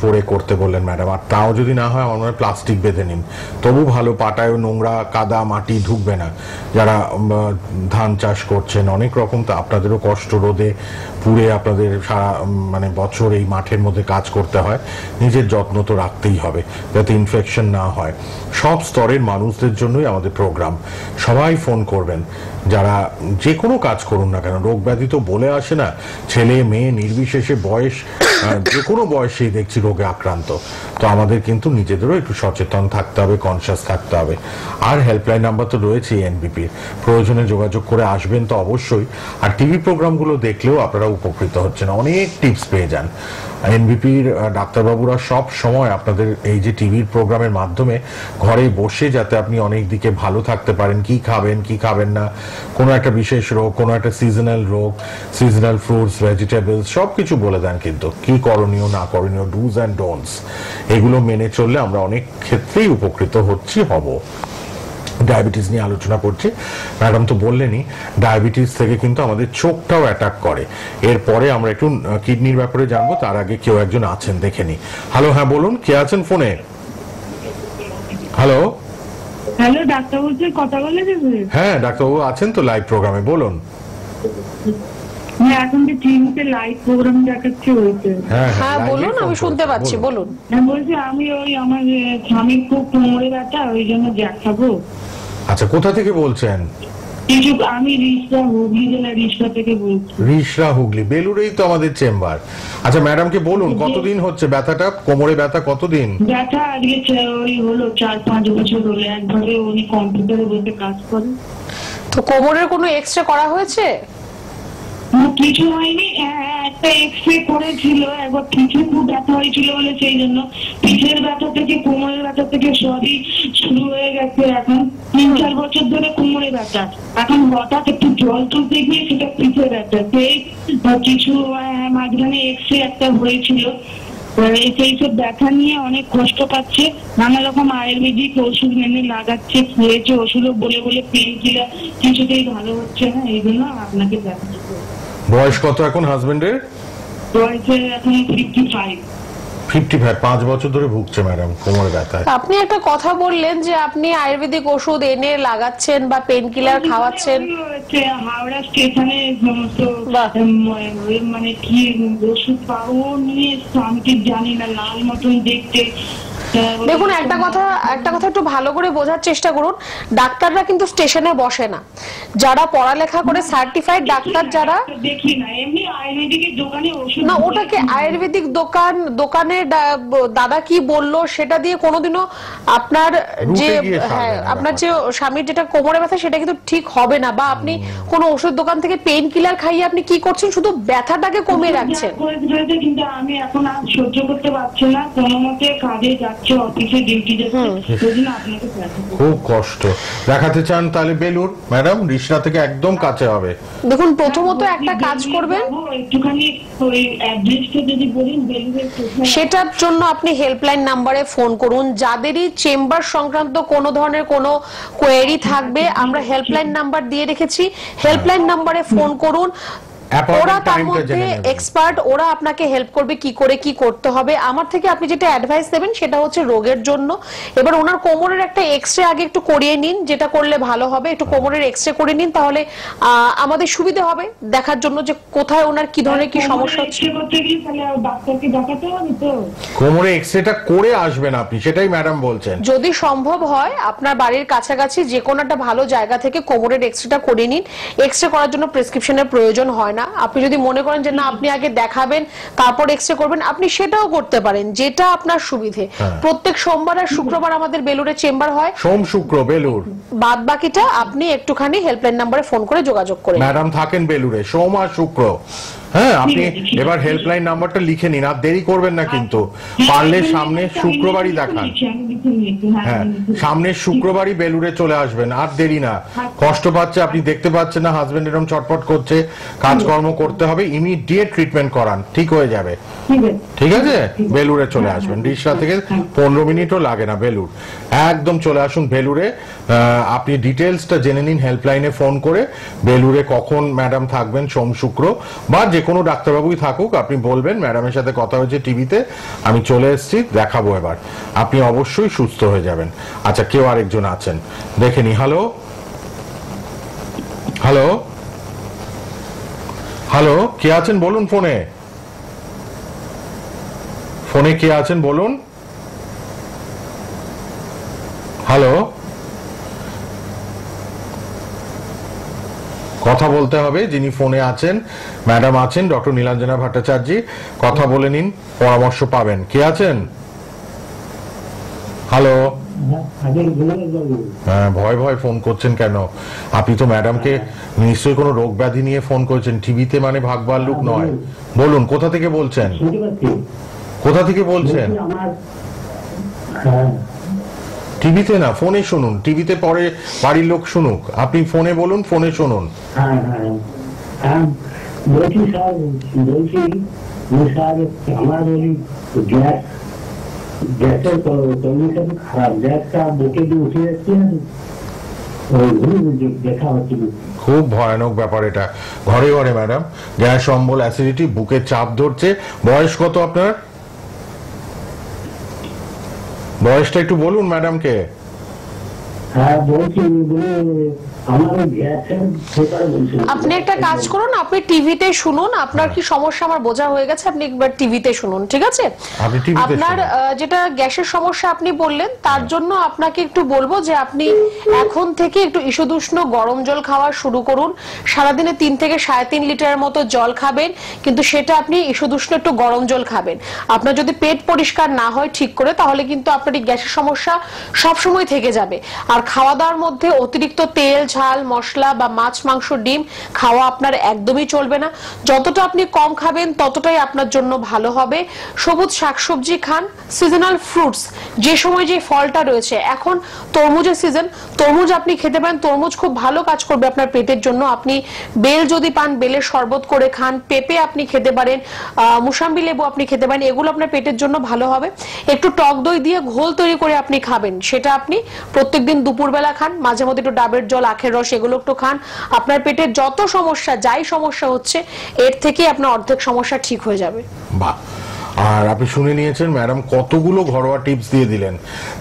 পরে করতে বললেন ম্যাডাম। আর তাও যদি না হয় আমার মনে হয় প্লাস্টিক বেঁধে নিন, তবু ভালো। পাটায় নোংরা কাদা মাটি ঢুকবে না। যারা ধান চাষ করছেন, অনেক রকম তো আপনাদেরও কষ্ট, রোদে পুড়ে আপনাদের সারা মানে বছর এই মাঠের মধ্যে কাজ করতে হয়। নিজের যত্ন তো রাখতেই হবে যাতে ইনফেকশন না হয়। সব স্তরের মানুষদের জন্যই আমাদের প্রোগ্রাম। সবাই ফোন করবেন, যারা যে কোনো কাজ করুন না কেন। রোগ ব্যাধি তো বলে আসে না, ছেলে মেয়ে নির্বিশেষে, বয়স যে কোনো বয়সেই দেখছি রোগে আক্রান্ত। তো আমাদের কিন্তু নিজেদেরও একটু সচেতন থাকতে হবে, কনসিয়াস থাকতে হবে। আর হেল্পলাইন নাম্বার তো রয়েছে এনবিপির, প্রয়োজনে যোগাযোগ করে আসবেন তো অবশ্যই। আর টিভি প্রোগ্রামগুলো দেখলেও আপনারা উপকৃত হচ্ছেন, অনেক টিপস পেয়ে যান। এনবিপির ডাক্তারবাবুরা সব সময় আপনাদের এই যে টিভির প্রোগ্রামের মাধ্যমে ঘরে বসে যাতে আপনি অনেক দিকে ভালো থাকতে পারেন, কি খাবেন কি খাবেন না, কোনো একটা বিশেষ রোগ, কোনো একটা সিজনাল রোগ, সিজনাল ফ্রুটস, ভেজিটেবলস সবকিছু বলে দেন, কিন্তু কি করণীয় না করণীয়, ডুজ অ্যান্ড ডোন্টস, এগুলো মেনে চললে আমরা অনেক ক্ষেত্রেই উপকৃত হব। ডায়াবেটিস নিয়ে আলোচনা করছি, ম্যাডাম তো বললেনই ডায়াবেটিস থেকে কিন্তু আমাদের চোখটাও অ্যাটাক করে। এরপরে আমরা একটু কিডনির ব্যাপারে জানবো, তার আগে কেউ একজন আছেন দেখে নি। হ্যালো, হ্যাঁ বলুন, কে আছেন ফোনে? হ্যালো হ্যালো, ডাক্তারবাবু কথা বলে দেবে? হ্যাঁ ডাক্তারবাবু আছেন তো লাইভ প্রোগ্রামে, বলুন। এখন যে টিভিতে লাইভ প্রোগ্রাম দেখাচ্ছে হয়েছে। হ্যাঁ বলুন, আমি শুনতে পাচ্ছি, বলুন। বলছি আমি ওই আমার স্বামীর খুব কোমরে ব্যথা, ওই জন্য দেখাবো। আচ্ছা, কোথা থেকে বলছেন? আমি রিষড়া, হুগলি জেলা রিষড়া থেকে বলছি। রিষড়া, হুগলি, বেলুড়েই তো আমাদের চেম্বার। আচ্ছা ম্যাডামকে বলুন কতদিন হচ্ছে ব্যথাটা, কোমরে ব্যথা কতদিন? ব্যথা আজকে ওই হলো 4-5 বছর হলো, একবারে উনি কম্পিউটারে বসে কাজ করে। তো কোমরের কোনো এক্সরে করা হয়েছে? কিছু হয়নি, একটা এক্সরে করেছিল একবার, পিঠে খুব ব্যথা হয়েছিল বলে সেই জন্য পিঠের ব্যথা থেকে কোমরের ব্যথা থেকে সবই শুরু হয়ে গেছে। এখন 3-4 বছর ধরে কোমরে ব্যথা, এখন হঠাৎ একটু জল তুলতে গিয়ে সেটা পিঠে ব্যথা। সেই কিছু মাঝখানে এক্সরে একটা হয়েছিল, সেই সব ব্যথা নিয়ে অনেক কষ্ট পাচ্ছে, নানা রকম আয়ুর্বেদিক ওষুধ এনে লাগাচ্ছে, খেয়েছে ওষুধও বলে বলে পেন কিলার, কিছুতেই ভালো হচ্ছে না। এই জন্য আপনাকে দেখাচ্ছি। বয়স কত এখন হাজবেন্ডের? বয়স এখন 55। 55, 5 বছর ধরে ভুগছে ম্যাডাম কোমরে ব্যথায়। আপনি একটা কথা বললেন যে আপনি আয়ুর্বেদিক ওষুধ এনে লাগাচ্ছেন বা পেন কিলার খাওয়াচ্ছেন। হাওড়া স্টেশনে সমস্ত মানে কি ওষুধ পাবো নিয়ে আমি ঠিক জানি না, লাল মতন দেখতে। দেখুন, একটা কথা একটু ভালো করে বোঝার চেষ্টা করুন, ডাক্তাররা কিন্তু স্টেশনে বসে না। যারা পড়ালেখা করে সার্টিফাইড ডাক্তার যারা, দেখি না এমনি আয়ুর্বেদিকের দোকানে ওষুধ না ওটাকে আয়ুর্বেদিক দোকানে দাদা কি বললো সেটা দিয়ে কোনোদিনও আপনার যে আপনার যে স্বামীর যেটা কোমরে ব্যথা সেটা কিন্তু ঠিক হবে না। বা আপনি কোনো ওষুধ দোকান থেকে পেন কিলার খাইয়ে আপনি কি করছেন, শুধু ব্যথাটাকে কমিয়ে রাখছেন। কিন্তু আমি এখন আর সহ্য করতে পারছি না, কোনো মতে কাজে যাচ্ছি, অফিসে ডিউটি যাচ্ছি, সেজন্য আপনাকে খুব কষ্ট। দেখাতে চান তাহলে বেলুর ম্যাডাম, রিষড়া থেকে একদম কাছে হবে। দেখুন, প্রথমত একটা কাজ করবেন, একটুখানি ওই অ্যাড্রেসটা যদি বলেন বেলুরের। সেটার জন্য আপনি হেল্পলাইন নাম্বারে ফোন করুন। যাদেরই চেম্বার সংক্রান্ত কোনো ধরনের কোনো কোয়েরি থাকবে, আমরা হেল্পলাইন নাম্বার দিয়ে রেখেছি, হেল্পলাইন নাম্বারে ফোন করুন। ওরা তার মধ্যে এক্সপার্ট, ওরা আপনাকে হেল্প করবে কি করে কি করতে হবে। আমার থেকে আপনি যেটা অ্যাডভাইস দেবেন সেটা হচ্ছে রোগের জন্য। এবার ওনার কোমরের একটা এক্সরে আগে একটু করিয়ে নিন, যেটা করলে ভালো হবে। একটু কোমরের এক্সরে করে নিন, তাহলে আমাদের সুবিধা হবে দেখার জন্য যে কোথায় ওনার কি ধরনের কি সমস্যা হচ্ছে। কোমরে এক্সরেটা করে আসবেন আপনি, সেটাই ম্যাডাম বলছেন। যদি সম্ভব হয় আপনার বাড়ির কাছাকাছি যে কোনো একটা ভালো জায়গা থেকে কোমরের এক্সরেটা করে নিন। এক্সরে করার জন্য প্রেসক্রিপশনের প্রয়োজন হয় না। আপনি যদি মনে করেন যে না আপনি আগে দেখাবেন তারপর এক্সরে করবেন, আপনি সেটাও করতে পারেন, যেটা আপনার সুবিধে। প্রত্যেক সোমবার আর শুক্রবার আমাদের বেলুরে চেম্বার হয়, সোম শুক্র বেলুর। বাদ বাকিটা আপনি একটুখানি হেল্পলাইন নাম্বারে ফোন করে যোগাযোগ করেন। ম্যাডাম থাকেন বেলুরে সোম আর শুক্র। হ্যাঁ, আপনি এবার হেল্পলাইন নাম্বারটা লিখে নিন, আর দেরি করবেন না কিন্তু। পারলে সামনে শুক্রবারই দেখান। হ্যাঁ, সামনের শুক্রবারই বেলুরে চলে আসবেন, আর দেরি না। কষ্ট পাচ্ছে, আপনি দেখতে পাচ্ছেন না হাজবেন্ড এরকম ছটফট করছে, কাজকর্ম করতে হবে, ইমিডিয়েট ট্রিটমেন্ট করান, ঠিক হয়ে যাবে। ঠিক আছে, বেলুরে চলে আসবেন। রিষড়া থেকে 15 মিনিটও লাগে না, বেলুর একদম চলে আসুন বেলুরে। আপনি ডিটেলসটা জেনে নিন হেল্পলাইনে ফোন করে। বেলুরে কখন ম্যাডাম থাকবেন, সোম শুক্র বা যে কোনো ডাক্তারবাবুই থাকুক, আপনি বলবেন ম্যাডামের সাথে কথা হয়েছে টিভিতে, আমি চলে এসেছি, দেখাবো। এবার আপনি অবশ্যই সুস্থ হয়ে যাবেন। আচ্ছা, কেউ আরেকজন আছেন দেখে নি। হ্যালো হ্যালো হ্যালো, কে আছেন বলুন? ফোনে কে আছেন বলুন? হ্যালো, কথা বলতে হবে। যিনি ফোনে আছেন ম্যাডাম আছেন ডক্টর নীলাঞ্জনা ভট্টাচার্য, কথা বলে নিন, পরামর্শ পাবেন। কে আছেন? হ্যালো। হ্যাঁ, ভয় ভয় ফোন করছেন কেন? আপনি তো ম্যাডামকে নিশ্চয়ই কোনো রোগ ব্যাধি নিয়ে ফোন করেছেন, টিভিতে মানে ভাগবার লোক নয়। বলুন কোথা থেকে বলছেন? কোথা থেকে বলছেন? টিভিতে না, ফোনে শুনুন। টিভিতে পরে বাড়ির লোক শুনুক, আপনি ফোনে বলুন, ফোনে শুনুন। বলছি স্যার, বলছি স্যার আমার ওই গ্যাসের কন্ডিশন খারাপ, গ্যাসটা বুকে দিয়ে উঠে যাচ্ছে, দেখা হচ্ছে। খুব ভয়ানক ব্যাপার এটা, ঘরে ঘরে ম্যাডাম গ্যাস অম্বল অ্যাসিডিটি, বুকে চাপ ধরছে। বয়স কত আপনার? বয়সটা একটু বলুন ম্যাডামকে। হ্যাঁ বলছি, আপনি একটা কাজ করুন, আপনি টিভিতে শুনুন। আপনার কি সমস্যা আমার বোঝা হয়ে গেছে, আপনি একবার টিভিতে শুনুন, ঠিক আছে? আপনার যেটা গ্যাসের সমস্যা আপনি বললেন, তার জন্য আপনাকে একটু বলবো যে আপনি এখন থেকে একটু ঈষদুষ্ণ গরম জল খাওয়া শুরু করুন। সারাদিনে 3 থেকে 3.5 লিটারের মতো জল খাবেন, কিন্তু সেটা আপনি ঈষদুষ্ণ একটু গরম জল খাবেন। আপনার যদি পেট পরিষ্কার না হয় ঠিক করে, তাহলে কিন্তু আপনার এই গ্যাসের সমস্যা সবসময় থেকে যাবে। আর খাওয়া দাওয়ার মধ্যে অতিরিক্ত তেল, ঝাল, মশলা বা মাছ, মাংস, ডিম খাওয়া আপনার একদমই চলবে না। যতটা আপনি কম খাবেন ততটাই আপনার জন্য ভালো হবে। সবুজ শাকসবজি খান, সিজনাল ফ্রুটস, যে সময় যে ফলটা রয়েছে, এখন তরমুজের সিজন, তরমুজ আপনি খেতে পারেন। তরমুজ খুব ভালো কাজ করবে আপনার পেটের জন্য। আপনি বেল যদি পান, বেলের শরবত করে খান। পেঁপে আপনি খেতে পারেন, মুসাম্বি লেবু আপনি খেতে পারেন, এগুলো আপনার পেটের জন্য ভালো হবে। একটু টক দই দিয়ে ঘোল তৈরি করে আপনি খাবেন, সেটা আপনি প্রত্যেকদিন দুপুরবেলা খান। মাঝে মধ্যে একটু ডাবের জল, আখের রস, এগুলো একটু খান। আপনার পেটের যত সমস্যা, যাই সমস্যা হচ্ছে, এর থেকে আপনার অর্ধেক সমস্যা ঠিক হয়ে যাবে। বাহ, আর আপনি শুনে নিয়েছেন ম্যাডাম কতগুলো ঘরোয়া টিপস দিয়ে দিলেন।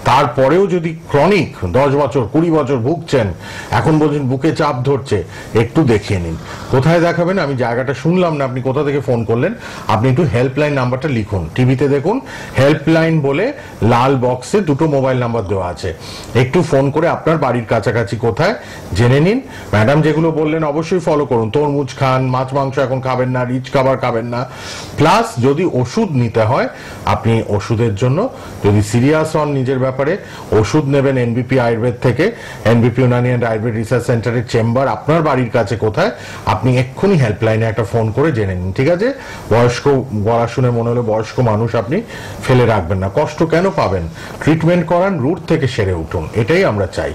তারপরেও যদি ক্রনিক 10 বছর 20 বছর ভুগছেন, এখন বলছেন বুকে চাপ ধরছে, একটু দেখিয়ে নিন। কোথায় দেখাবেন আমি জায়গাটা শুনলাম না, আপনি কোথা থেকে ফোন করলেন। আপনি একটু হেল্পলাইন নাম্বারটা লিখুন, টিভিতে দেখুন হেল্পলাইন বলে লাল বক্সে 2টো মোবাইল নাম্বার দেওয়া আছে। একটু ফোন করে আপনার বাড়ির কাছাকাছি কোথায় জেনে নিন। ম্যাডাম যেগুলো বললেন অবশ্যই ফলো করুন। তরমুজ খান, মাছ মাংস এখন খাবেন না, রিচ খাবার খাবেন না। প্লাস যদি ওষুধ নিতে হয়, আপনি ওষুধের জন্য যদি সিরিয়াস হন নিজের ব্যাপারে, ওষুধ নেবেন এনবিপি আয়ুর্বেদ থেকে। এনবিপি ইউনানি অ্যান্ড আয়ুর্বেদ রিসার্চ সেন্টারের চেম্বার আপনার বাড়ির কাছে কোথায়, আপনি এক্ষুনি হেল্পলাইনে একটা ফোন করে জেনে নিন, ঠিক আছে? বয়স্ক গলা শুনে মনে হলো বয়স্ক মানুষ আপনি ফেলে রাখবেন না। কষ্ট কেন পাবেন? ট্রিটমেন্ট করান, রুট থেকে সেরে উঠুন, এটাই আমরা চাই।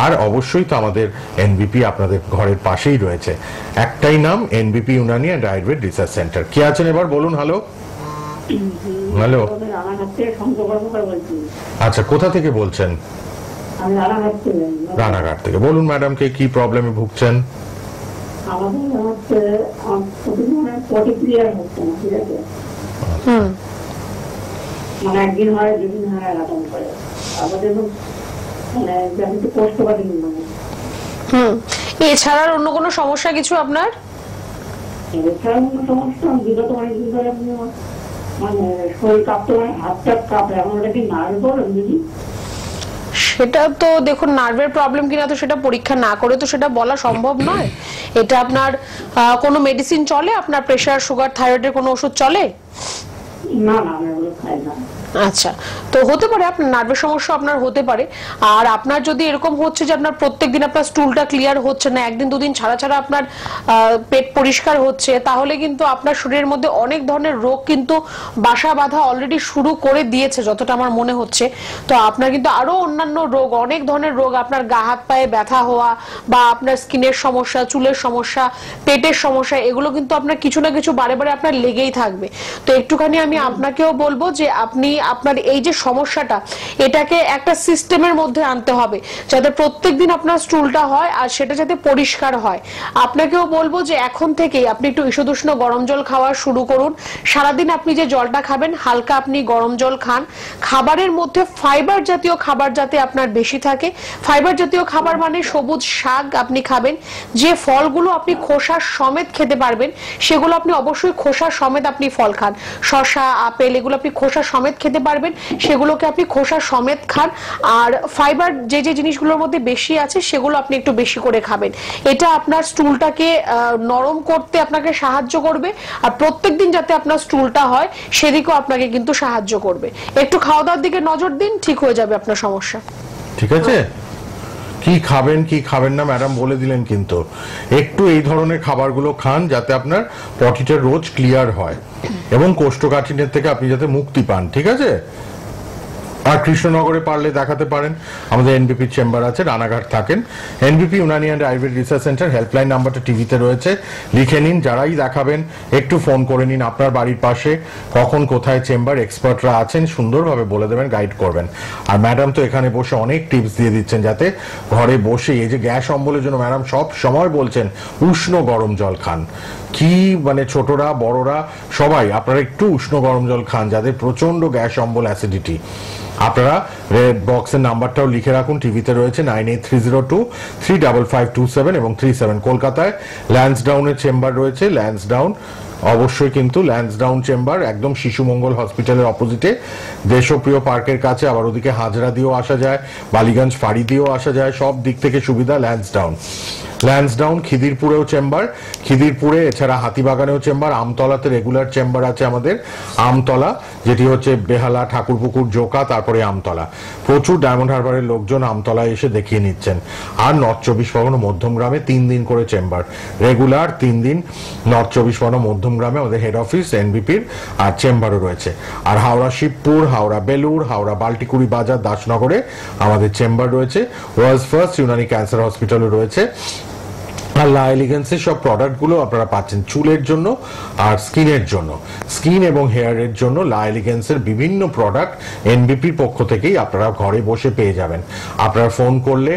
আর অবশ্যই তো আমাদের এনবিপি আপনাদের ঘরের পাশেই রয়েছে, একটাই নাম, এনবিপি Unani and Ayurveda research centre. কি আছেন এবার বলুন। হ্যালো হ্যালো, আচ্ছা কোথা থেকে বলছেন? রানাঘাট থেকে। বলুন ম্যাডামকে কি প্রবলেমে ভুগছেন? একদিন হয়, 2 দিন হয়, এরকম করে। এছাড়া অন্য কোনো সমস্যা কিছু আপনার? এছাড়া অন্য সমস্যা বিগত অনেকদিন ধরে মানে শরীর কাঁপতে, হাতটা কাঁপে। এখন ওটা কি নার্ভ প্রবলেম দিদি? সেটা তো দেখুন, নার্ভের প্রবলেম কিনা তো সেটা পরীক্ষা না করে তো সেটা বলা সম্ভব নয়। এটা আপনার কোনো মেডিসিন চলে? আপনার প্রেসার, সুগার, থাইরয়েডের কোনো ওষুধ চলে? না না, আমি ওগুলো খাই না। আচ্ছা, তো হতে পারে আপনার নার্ভের সমস্যা আপনার হতে পারে। আর আপনার যদি এরকম হচ্ছে যে আপনার প্রত্যেকদিন আপনার স্টুলটা ক্লিয়ার হচ্ছে না, 1 দিন 2 দিন ছাড়া ছাড়া আপনার পেট পরিষ্কার হচ্ছে, তাহলে কিন্তু আপনার শরীরের মধ্যে অনেক ধরনের রোগ কিন্তু বাসা বাঁধা অলরেডি শুরু করে দিয়েছে, যতটা আমার মনে হচ্ছে। তো আপনার কিন্তু আরো অন্যান্য রোগ, অনেক ধরনের রোগ, আপনার গা হাত পায়ে ব্যথা হওয়া বা আপনার স্কিনের সমস্যা, চুলের সমস্যা, পেটের সমস্যা, এগুলো কিন্তু আপনার কিছু না কিছু বারে বারে আপনার লেগেই থাকবে। তো একটুখানি আমি আপনাকেও বলবো যে আপনি আপনার এই যে সমস্যাটা, এটাকে একটা সিস্টেমের মধ্যে আনতে হবে, যাতে প্রত্যেকদিন আপনার স্টুলটা হয় আর সেটা যাতে পরিষ্কার হয়। আপনাকেও বলবো যে এখন থেকেই আপনি একটু ঈষদুষ্ণ গরম জল খাওয়া শুরু করুন। সারাদিন আপনি যে জলটা খাবেন, হালকা আপনি গরম জল খান। খাবারের মধ্যে ফাইবার জাতীয় খাবার যাতে আপনার বেশি থাকে। ফাইবার জাতীয় খাবার মানে সবুজ শাক আপনি খাবেন। যে ফলগুলো আপনি খোসা সমেত খেতে পারবেন, সেগুলো আপনি অবশ্যই খোসা সমেত আপনি ফল খান। শসা, আপেল, এগুলো আপনি খোসা সমেত খেতে খেতে পারবেন, সেগুলোকে আপনি খোসা সমেত খান। আর ফাইবার যে যে জিনিসগুলোর মধ্যে বেশি আছে সেগুলো আপনি একটু বেশি করে খাবেন। এটা আপনার স্টুলটাকে নরম করতে আপনাকে সাহায্য করবে, আর প্রত্যেকদিন যাতে আপনার স্টুলটা হয় সেদিকেও আপনাকে কিন্তু সাহায্য করবে। একটু খাওয়া দাওয়ার দিকে নজর দিন, ঠিক হয়ে যাবে আপনার সমস্যা। ঠিক আছে, কি খাবেন কি খাবেন না ম্যাডাম বলে দিলেন, কিন্তু একটু এই ধরনের খাবারগুলো খান যাতে আপনার পটিটা রোজ ক্লিয়ার হয় এবং কোষ্ঠকাঠিন্যের থেকে আপনি যাতে মুক্তি পান। ঠিক আছে, আর কৃষ্ণনগরে পারলে দেখাতে পারেন, আমাদের এনবিপি চেম্বার আছে, রানাঘাট থাকেন। এনবিপি Unani and Ayurveda research centre helpline নাম্বারটা টিভিতে রয়েছে, লিখে নিন। যারাই দেখাবেন একটু ফোন করে নিন, আপনার বাড়ির পাশে কখন কোথায় চেম্বার, এক্সপার্টরা আছেন, সুন্দরভাবে বলে দেবেন, গাইড করবেন। আর ম্যাডাম তো এখানে বসে অনেক টিপস দিয়ে দিচ্ছেন যাতে ঘরে বসে, এই যে গ্যাস অম্বলের জন্য ম্যাডাম সব সময় বলছেন উষ্ণ গরম জল খান। কি মানে ছোটরা বড়রা সবাই আপনারা একটু উষ্ণ গরম জল খান, যাদের প্রচন্ড গ্যাস অম্বল, অ্যাসিডিটি। আপনারা রেড বক্সের নাম্বারটাও লিখে রাখুন, টিভিতে রয়েছে 9830235527 এবং 37। কলকাতায় ল্যান্সডাউনের চেম্বার রয়েছে, ল্যান্সডাউন অবশ্যই কিন্তু ল্যান্সডাউন চেম্বার একদম শিশু মঙ্গল হসপিটালের অপোজিটে, দেশপ্রিয় পার্কের কাছে। আবার ওদিকে হাজরা দিয়েও আসা যায়, বালিগঞ্জ ফাঁড়ি দিয়েও আসা যায়, সব দিক থেকে সুবিধা। ল্যান্সডাউন খিদিরপুরেও চেম্বার, খিদিরপুরে এছাড়া হাতিবাগানেও চেম্বার, আমতলাতে রেগুলার চেম্বার আছে আমাদের, আমতলা যেটি হচ্ছে বেহালা, ঠাকুরপুকুর, জোকা, তারপরে আমতলা। প্রচুর ডায়মন্ড হারবারের লোকজন আমতলায় এসে দেখিয়ে নিচ্ছেন। আর নর্থ 24 পরগনা মধ্যমগ্রামে 3 দিন করে চেম্বার, রেগুলার 3 দিন নর্থ 24 পরগনা মধ্যমগ্রামে আমাদের হেড অফিস এনবিপির আর চেম্বারও রয়েছে। আর হাওড়া শিবপুর, হাওড়া বেলুর, হাওড়া বাল্টিকুড়ি বাজার, দাসনগরে আমাদের চেম্বার রয়েছে। ওয়ার্ল্ডস ফার্স্ট ইউনানি ক্যান্সার হসপিটালও রয়েছে। আর লা এলিগেন্সের সব প্রোডাক্টগুলো আপনারা পাচ্ছেন চুলের জন্য আর স্কিনের জন্য, স্কিন এবং হেয়ারের জন্য লা এলিগেন্সের বিভিন্ন প্রোডাক্ট এনবিপির পক্ষ থেকেই আপনারা ঘরে বসে পেয়ে যাবেন। আপনারা ফোন করলে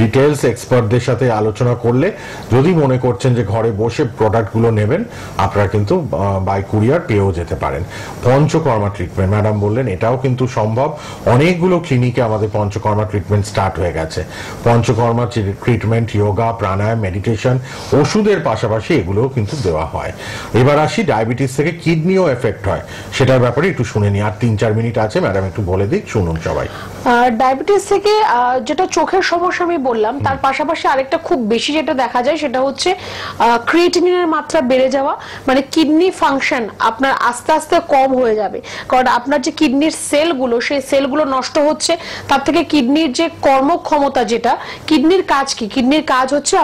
ডিটেলস এক্সপার্টদের সাথে আলোচনা করলে, যদি মনে করছেন যে ঘরে বসে প্রোডাক্টগুলো নেবেন, আপনারা কিন্তু বাই কুরিয়ার পেয়েও যেতে পারেন। পঞ্চকর্মা ট্রিটমেন্ট ম্যাডাম বললেন, এটাও কিন্তু সম্ভব। অনেকগুলো ক্লিনিকে আমাদের পঞ্চকর্মা ট্রিটমেন্ট স্টার্ট হয়ে গেছে। পঞ্চকর্মা ট্রিটমেন্ট, যোগা, প্রাণায়াম, মেডিটেশন, ওষুধের পাশাপাশি এগুলোও কিন্তু দেওয়া হয়। এবার আসি ডায়াবেটিস থেকে কিডনিও এফেক্ট হয়, সেটার ব্যাপারে একটু শুনে নি। আর 3-4 মিনিট আছে, ম্যাডাম একটু বলে দিক, শুনুন সবাই। ডায়াবেটিস থেকে যেটা চোখের সমস্যা আমি বললাম, তার পাশাপাশি আরেকটা খুব বেশি যেটা দেখা যায় সেটা হচ্ছে ক্রিয়েটিনিনের মাত্রা বেড়ে যাওয়া, মানে কিডনি ফাংশন আপনার আস্তে আস্তে কম হয়ে যাবে। কারণ আপনার যে কিডনির সেলগুলো, সেই সেলগুলো নষ্ট হচ্ছে, তার থেকে কিডনির যে কর্মক্ষমতা, যেটা কিডনির কাজ কি, কিডনির কাজ হচ্ছে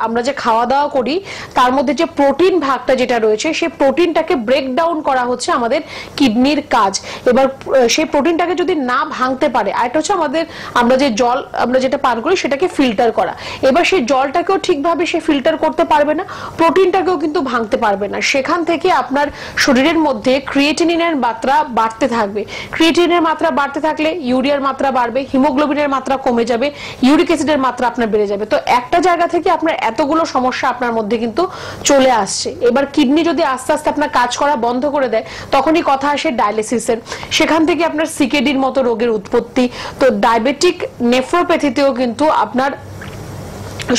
আমরা যে খাওয়া দাওয়া করি তার মধ্যে যে প্রোটিন ভাগটা যেটা রয়েছে, সেই প্রোটিনটাকে ব্রেক ডাউন করা হচ্ছে আমাদের কিডনির কাজ। এবার সেই প্রোটিনটাকে যদি না ভাঙতে পারে, আরেকটা হচ্ছে আমরা যে জল আমরা যেটা পান করি সেটাকে ফিল্টার করা। এবার সেই জলটাকেও ঠিকভাবে সে ফিল্টার করতে পারবে না, প্রোটিনটাকেও কিন্তু ভাঙতে পারবে না। সেখান থেকে আপনার শরীরের মধ্যে ক্রিয়েটিনিনের মাত্রা বাড়তে থাকবে। ক্রিয়েটিনিনের মাত্রা বাড়তে থাকলে ইউরিয়ার মাত্রা বাড়বে, হিমোগ্লোবিনের মাত্রা কমে যাবে, ইউরিক অ্যাসিডের মাত্রা আপনার বেড়ে যাবে। তো একটা জায়গা থেকে আপনার এতগুলো সমস্যা আপনার মধ্যে কিন্তু চলে আসছে। এবার কিডনি যদি আস্তে আস্তে আপনার কাজ করা বন্ধ করে দেয়, তখনই কথা আসে ডায়ালিসিসের। সেখান থেকে আপনার সিকেডির মতো রোগের উৎপত্তি। তো ডায়াবেটিক নেফ্রোপ্যাথিতেও কিন্তু আপনার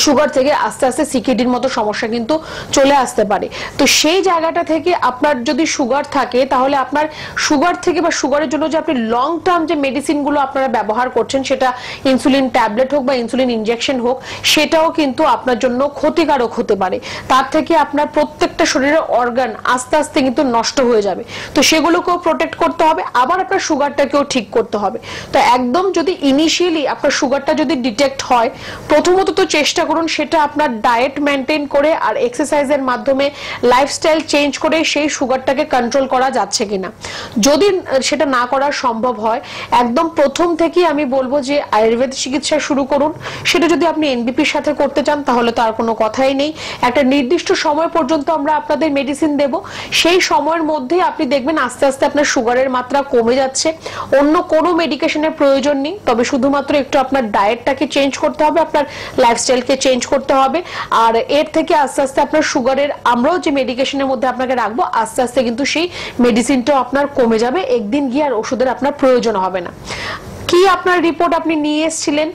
সুগার থেকে আস্তে আস্তে সিকেডির মতো সমস্যা কিন্তু চলে আসতে পারে। তো সেই জায়গাটা থেকে আপনার যদি সুগার থাকে, তাহলে আপনার সুগার থেকে বা সুগারের জন্য যে আপনি লং টার্ম যে মেডিসিনগুলো আপনারা ব্যবহার করছেন, সেটা ইনসুলিন ট্যাবলেট হোক বা ইনসুলিন ইনজেকশন হোক, সেটাও কিন্তু আপনার জন্য ক্ষতিকারক হতে পারে। তার থেকে আপনার প্রত্যেকটা শরীরের অর্গান আস্তে আস্তে কিন্তু নষ্ট হয়ে যাবে। তো সেগুলোকেও প্রোটেক্ট করতে হবে, আবার আপনার সুগারটাকেও ঠিক করতে হবে। তো একদম যদি ইনিশিয়ালি আপনার সুগারটা যদি ডিটেক্ট হয়, প্রথমত তো চেষ্টা করুন সেটা আপনার ডায়েট মেনটেন করে আর এক্সারসাইজের মাধ্যমে, লাইফস্টাইল চেঞ্জ করে সেই সুগারটাকে কন্ট্রোল করা যাচ্ছে কিনা। যদি সেটা না করা সম্ভব হয়, একদম প্রথম থেকেই আমি বলবো যে আয়ুর্বেদ চিকিৎসা শুরু করুন। সেটা যদি আপনি এনবিপির সাথে করতে চান তাহলে তো আর কোনো কথাই নেই। একটা নির্দিষ্ট সময় পর্যন্ত আমরা আপনাদের মেডিসিন দেব, সেই সময়ের মধ্যে আপনি দেখবেন আস্তে আস্তে আপনার সুগারের মাত্রা কমে যাচ্ছে। অন্য কোনো মেডিকেশনের প্রয়োজন নেই, তবে শুধুমাত্র একটু আপনার ডায়েটটাকে চেঞ্জ করতে হবে, আপনার লাইফস্টাইল চেঞ্জ করতে হবে। আর এর থেকে আস্তে আস্তে আপনার সুগারের আমরাও যে মেডিকেশনের মধ্যে আপনাকে রাখবো, আস্তে আস্তে কিন্তু সেই মেডিসিনটাও আপনার কমে যাবে। একদিন গিয়ে আর ওষুধের আপনার প্রয়োজন হবে না। কি আপনার রিপোর্ট আপনি নিয়ে এসেছিলেন?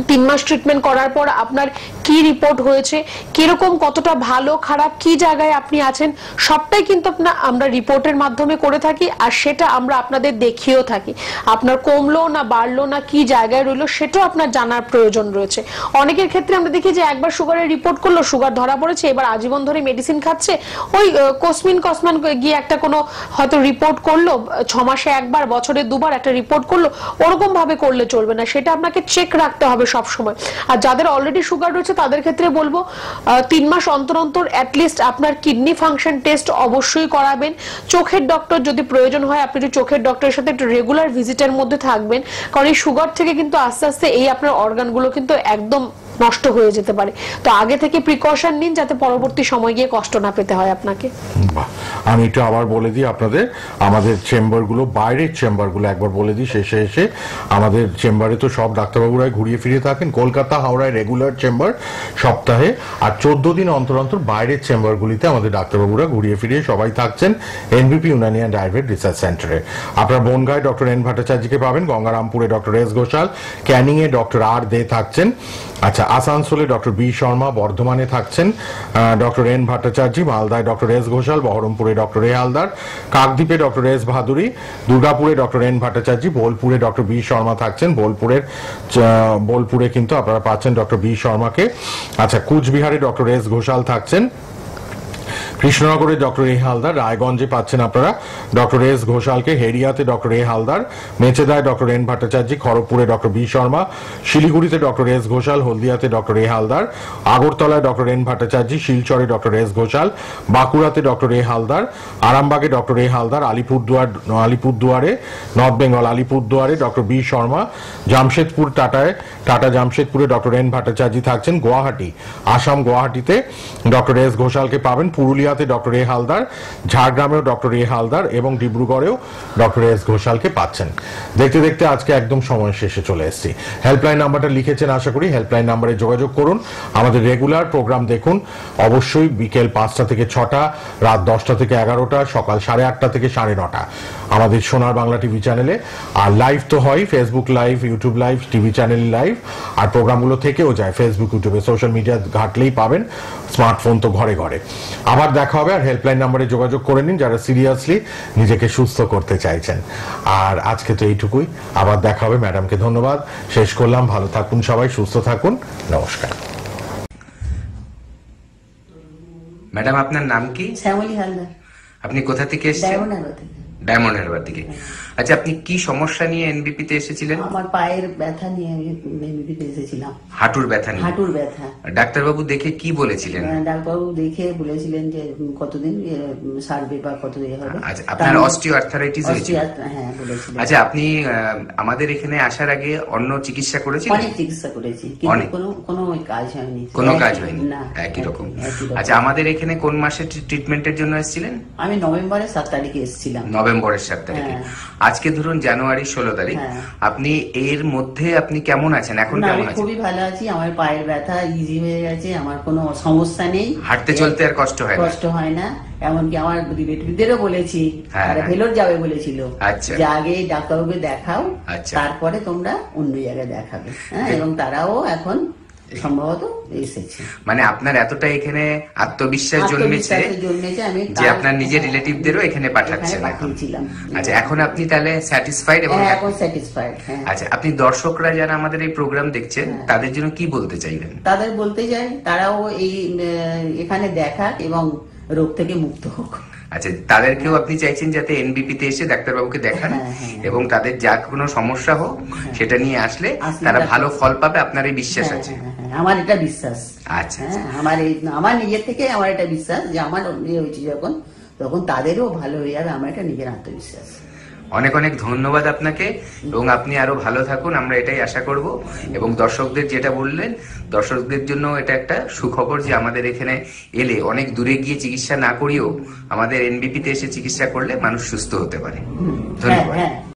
3 মাস ট্রিটমেন্ট করার পর আপনার কি রিপোর্ট হয়েছে, কিরকম কতটা ভালো খারাপ কি জায়গায় আপনি আছেন সবটাই কিন্তু আমরা রিপোর্টের মাধ্যমে করে থাকি, আর সেটা আমরা আপনাদের দেখিয়েও থাকি। আপনার কমলো না বাড়লো না কি জায়গায় রইলো সেটাও আপনার জানার প্রয়োজন রয়েছে। অনেকের ক্ষেত্রে আমরা দেখি যে একবার সুগারের রিপোর্ট করলো, সুগার ধরা পড়েছে, এবার আজীবন ধরে মেডিসিন খাচ্ছে, ওই কসমান গিয়ে একটা কোনো হয়তো রিপোর্ট করলো, 6 মাসে একবার বছরে 2বার একটা রিপোর্ট করলো, ওরকম ভাবে করলে চলবে না, সেটা আপনাকে চেক রাখতে হবে সব সময়। আর যাদের অলরেডি সুগার রয়েছে তাদের ক্ষেত্রে বলবো 3 মাস অন্তর অন্তর অ্যাটলিস্ট আপনার কিডনি ফাংশন টেস্ট অবশ্যই করাবেন। চোখের ডক্টর যদি প্রয়োজন হয় আপনি একটু চোখের ডক্টরের সাথে একটু রেগুলার ভিজিটের মধ্যে থাকবেন, কারণ এই সুগার থেকে কিন্তু আস্তে আস্তে এই আপনার অর্গানগুলো কিন্তু একদম নষ্ট হয়ে যেতে পারে। তো আগে থেকে প্রিকশন নিন যাতে পরবর্তী সময় গিয়ে কষ্ট না পেতে হয় আপনাকে। আমি একটু আবার বলে দিই আপনাদের, আমাদের চেম্বারগুলো, বাইরের চেম্বারগুলো একবার বলে দিই শেষে এসে। আমাদের চেম্বারে তো সব ডাক্তারবাবুরাই ঘুরিয়ে ফিরে থাকেন, কলকাতা হাওড়ায় রেগুলার চেম্বার সপ্তাহে, আর 14 দিন অন্তর অন্তর বাইরের চেম্বারগুলিতে আমাদের ডাক্তারবাবুরা ঘুরিয়ে ফিরিয়ে সবাই থাকছেন এনবিপি ইউনানি অ্যান্ড আয়ুর্বেদ রিসার্চ সেন্টারে। আপনার বনগাঁয় ডক্টর এন ভট্টাচার্যকে পাবেন, গঙ্গারামপুরে ডক্টর এস ঘোষাল, ক্যানিংয়ে ডক্টর আর দে থাকছেন, আচ্ছা আসানসোলে ডক্টর বি শর্মা, বর্ধমানে থাকছেন ডক্টর এন ভট্টাচার্য, মালদায় ডক্টর এস ঘোষাল, বহরমপুরে ডক্টর এ হালদার, কাকদ্বীপে ডক্টর এস ভাদুরী, দুর্গাপুরে ডক্টর এন ভট্টাচার্য, বোলপুরে ডক্টর বি শর্মা থাকছেন, বোলপুরে কিন্তু আপনারা পাচ্ছেন ডক্টর বি শর্মাকে। আচ্ছা কুচবিহারে ডক্টর এস ঘোষাল থাকছেন, কৃষ্ণনগরে ডক্টর এ হালদার, রায়গঞ্জে পাচ্ছেন আপনারা ডক্টর এস ঘোষালকে, হেরিয়াতে ডক্টর এ হালদার, মেচেদায় ডক্টর এন ভট্টাচার্য, খড়গপুরে ডক্টর বি শর্মা, শিলিগুড়িতে ডক্টর এস ঘোষাল, হলদিয়াতে ডক্টর এ হালদার, আগরতলায় ডক্টর এন ভট্টাচার্য, শিলচরে ডক্টর এস ঘোষাল, বাঁকুড়াতে ডক্টর এ হালদার, আরামবাগে ডক্টর এ হালদার, আলিপুরদুয়ারে নর্থ বেঙ্গল আলিপুরদুয়ারে ডক্টর বি শর্মা, জামশেদপুর টাটা জামশেদপুরে ডক্টর এন ভট্টাচার্য থাকছেন, গুয়াহাটি আসাম গুয়াহাটিতে ডক্টর এস ঘোষালকে পাবেন, পুরুলিয়াতে ডক্টর এ হালদার, ঝাড়গ্রামেও ডক্টর এ হালদার এবং ডিব্রুগড়েও ডক্টর এস ঘোষালকে পাচ্ছেন। দেখতে দেখতে আজকে একদম সময় শেষে চলে এসেছি। হেল্পলাইন নাম্বারটা লিখেছেন আশা করি, হেল্পলাইন নাম্বারে যোগাযোগ করুন। আমাদের রেগুলার প্রোগ্রাম দেখুন অবশ্যই, বিকেল 5টা থেকে 6টা, রাত 10টা থেকে 11টা, সকাল 8:30 থেকে 9:30 আমাদের সোনার বাংলা টিভি চ্যানেলে। আর লাইভ তো হয়, Facebook live, YouTube live, TV channel live, আর প্রোগ্রামগুলো থেকেও যায় ফেসবুক ইউটিউবে, সোশ্যাল মিডিয়া ঘাটলেই পাবেন, স্মার্টফোন তো ঘরে ঘরে। আবার দেখা হবে, আর হেল্পলাইন নাম্বারে যোগাযোগ করে নিন যারা সিরিয়াসলি নিজেকে সুস্থ করতে চাইছেন। আর আজকে তো এইটুকুই, আবার দেখা হবে। ম্যাডামকে ধন্যবাদ, শেষ করলাম। ভালো থাকুন সবাই, সুস্থ থাকুন, নমস্কার। ম্যাডাম আপনার নাম কি? শ্যামলী হালদার। আপনি কোথা থেকে এসেছেন? ডায়মন্ড হারবার থেকে। আচ্ছা আপনি কি সমস্যা নিয়ে এনবিপি তে এসেছিলেন? আমার পায়ের ব্যথা নিয়ে আমি এনবিপি তে এসেছিলাম। হাঁটুর ব্যথা নিয়ে? হাঁটুর ব্যথা। ডাক্তারবাবু দেখে কি বলেছিলেন? ডাক্তারবাবু দেখে বলেছিলেন যে কতদিন সারবে বা কতদিন হবে। আচ্ছা আপনার অস্টিও আর্থারাইটিস হয়েছিল? হ্যাঁ বলেছিলেন। আচ্ছা আপনি আমাদের এখানে আসার আগে অন্য চিকিৎসা করেছিলেন? অনেক চিকিৎসা করেছি কিন্তু কোনো কাজ হয়নি। কোনো কাজ হয়নি? না, একই রকম। আচ্ছা আমাদের এখানে কোন মাসে ট্রিটমেন্টের জন্য এসেছিলেন? আমি নভেম্বরের 7 তারিখে এসেছিলাম। নভেম্বরের 7 তারিখে। আজকে ধরুন জানুয়ারি 16 তারিখ, আপনি এর মধ্যে আপনি কেমন আছেন এখন? কেমন আছেন? খুবই ভালো আছি, আমার পায়ের ব্যথা ইজি হয়ে গেছে, আমার কোনো সমস্যা নেই, হাঁটতে চলতে আর কষ্ট হয় না। এমনকি আমার রিলেটিভদেরও বলেছি, তারা ভেলোর যাবে বলেছিল, যে আগে ডাক্তারবাবুকে দেখাও, তারপরে তোমরা অন্য জায়গায় দেখাবে। এবং তারাও এখন সম্ভবত এসেছে। মানে আপনার এতটা এখানে আত্মবিশ্বাস জন্মেছে যে আপনার নিজের রিলেটিভদেরও এখানে পাঠাচ্ছেন এখন। আচ্ছা এখন আপনি তাহলে স্যাটিসফাইড? এবং এখন স্যাটিসফাইড। আচ্ছা আপনি দর্শকরা যারা আমাদের এই প্রোগ্রাম দেখছেন তাদের জন্য কি বলতে চাইবেন? তাদের বলতে চাই তারাও এই এখানে দেখাক এবং রোগ থেকে মুক্ত হোক। আচ্ছা তাদেরকেও আপনি চাইছেন যাতে এনবিপি তে এসে ডাক্তারবাবুকে দেখান এবং তাদের যা কোনো সমস্যা হোক সেটা নিয়ে আসলে তারা ভালো ফল পাবে, আপনার এই বিশ্বাস আছে? আমার এটা বিশ্বাস। আচ্ছা আমার নিজের থেকে আমার এটা বিশ্বাস যে আমার হয়েছে যখন, তখন তাদেরও ভালো হয়ে যাবে, আমার এটা নিজের আত্মবিশ্বাস। অনেক অনেক ধন্যবাদ আপনাকে, এবং আপনি আরো ভালো থাকুন, আমরা এটাই আশা করব। এবং দর্শকদের যেটা বললেন, দর্শকদের জন্য এটা একটা সুখবর যে আমাদের এখানে এলে অনেক দূরে গিয়ে চিকিৎসা না করিয়েও আমাদের এনবিপি তে এসে চিকিৎসা করলে মানুষ সুস্থ হতে পারে। ধন্যবাদ।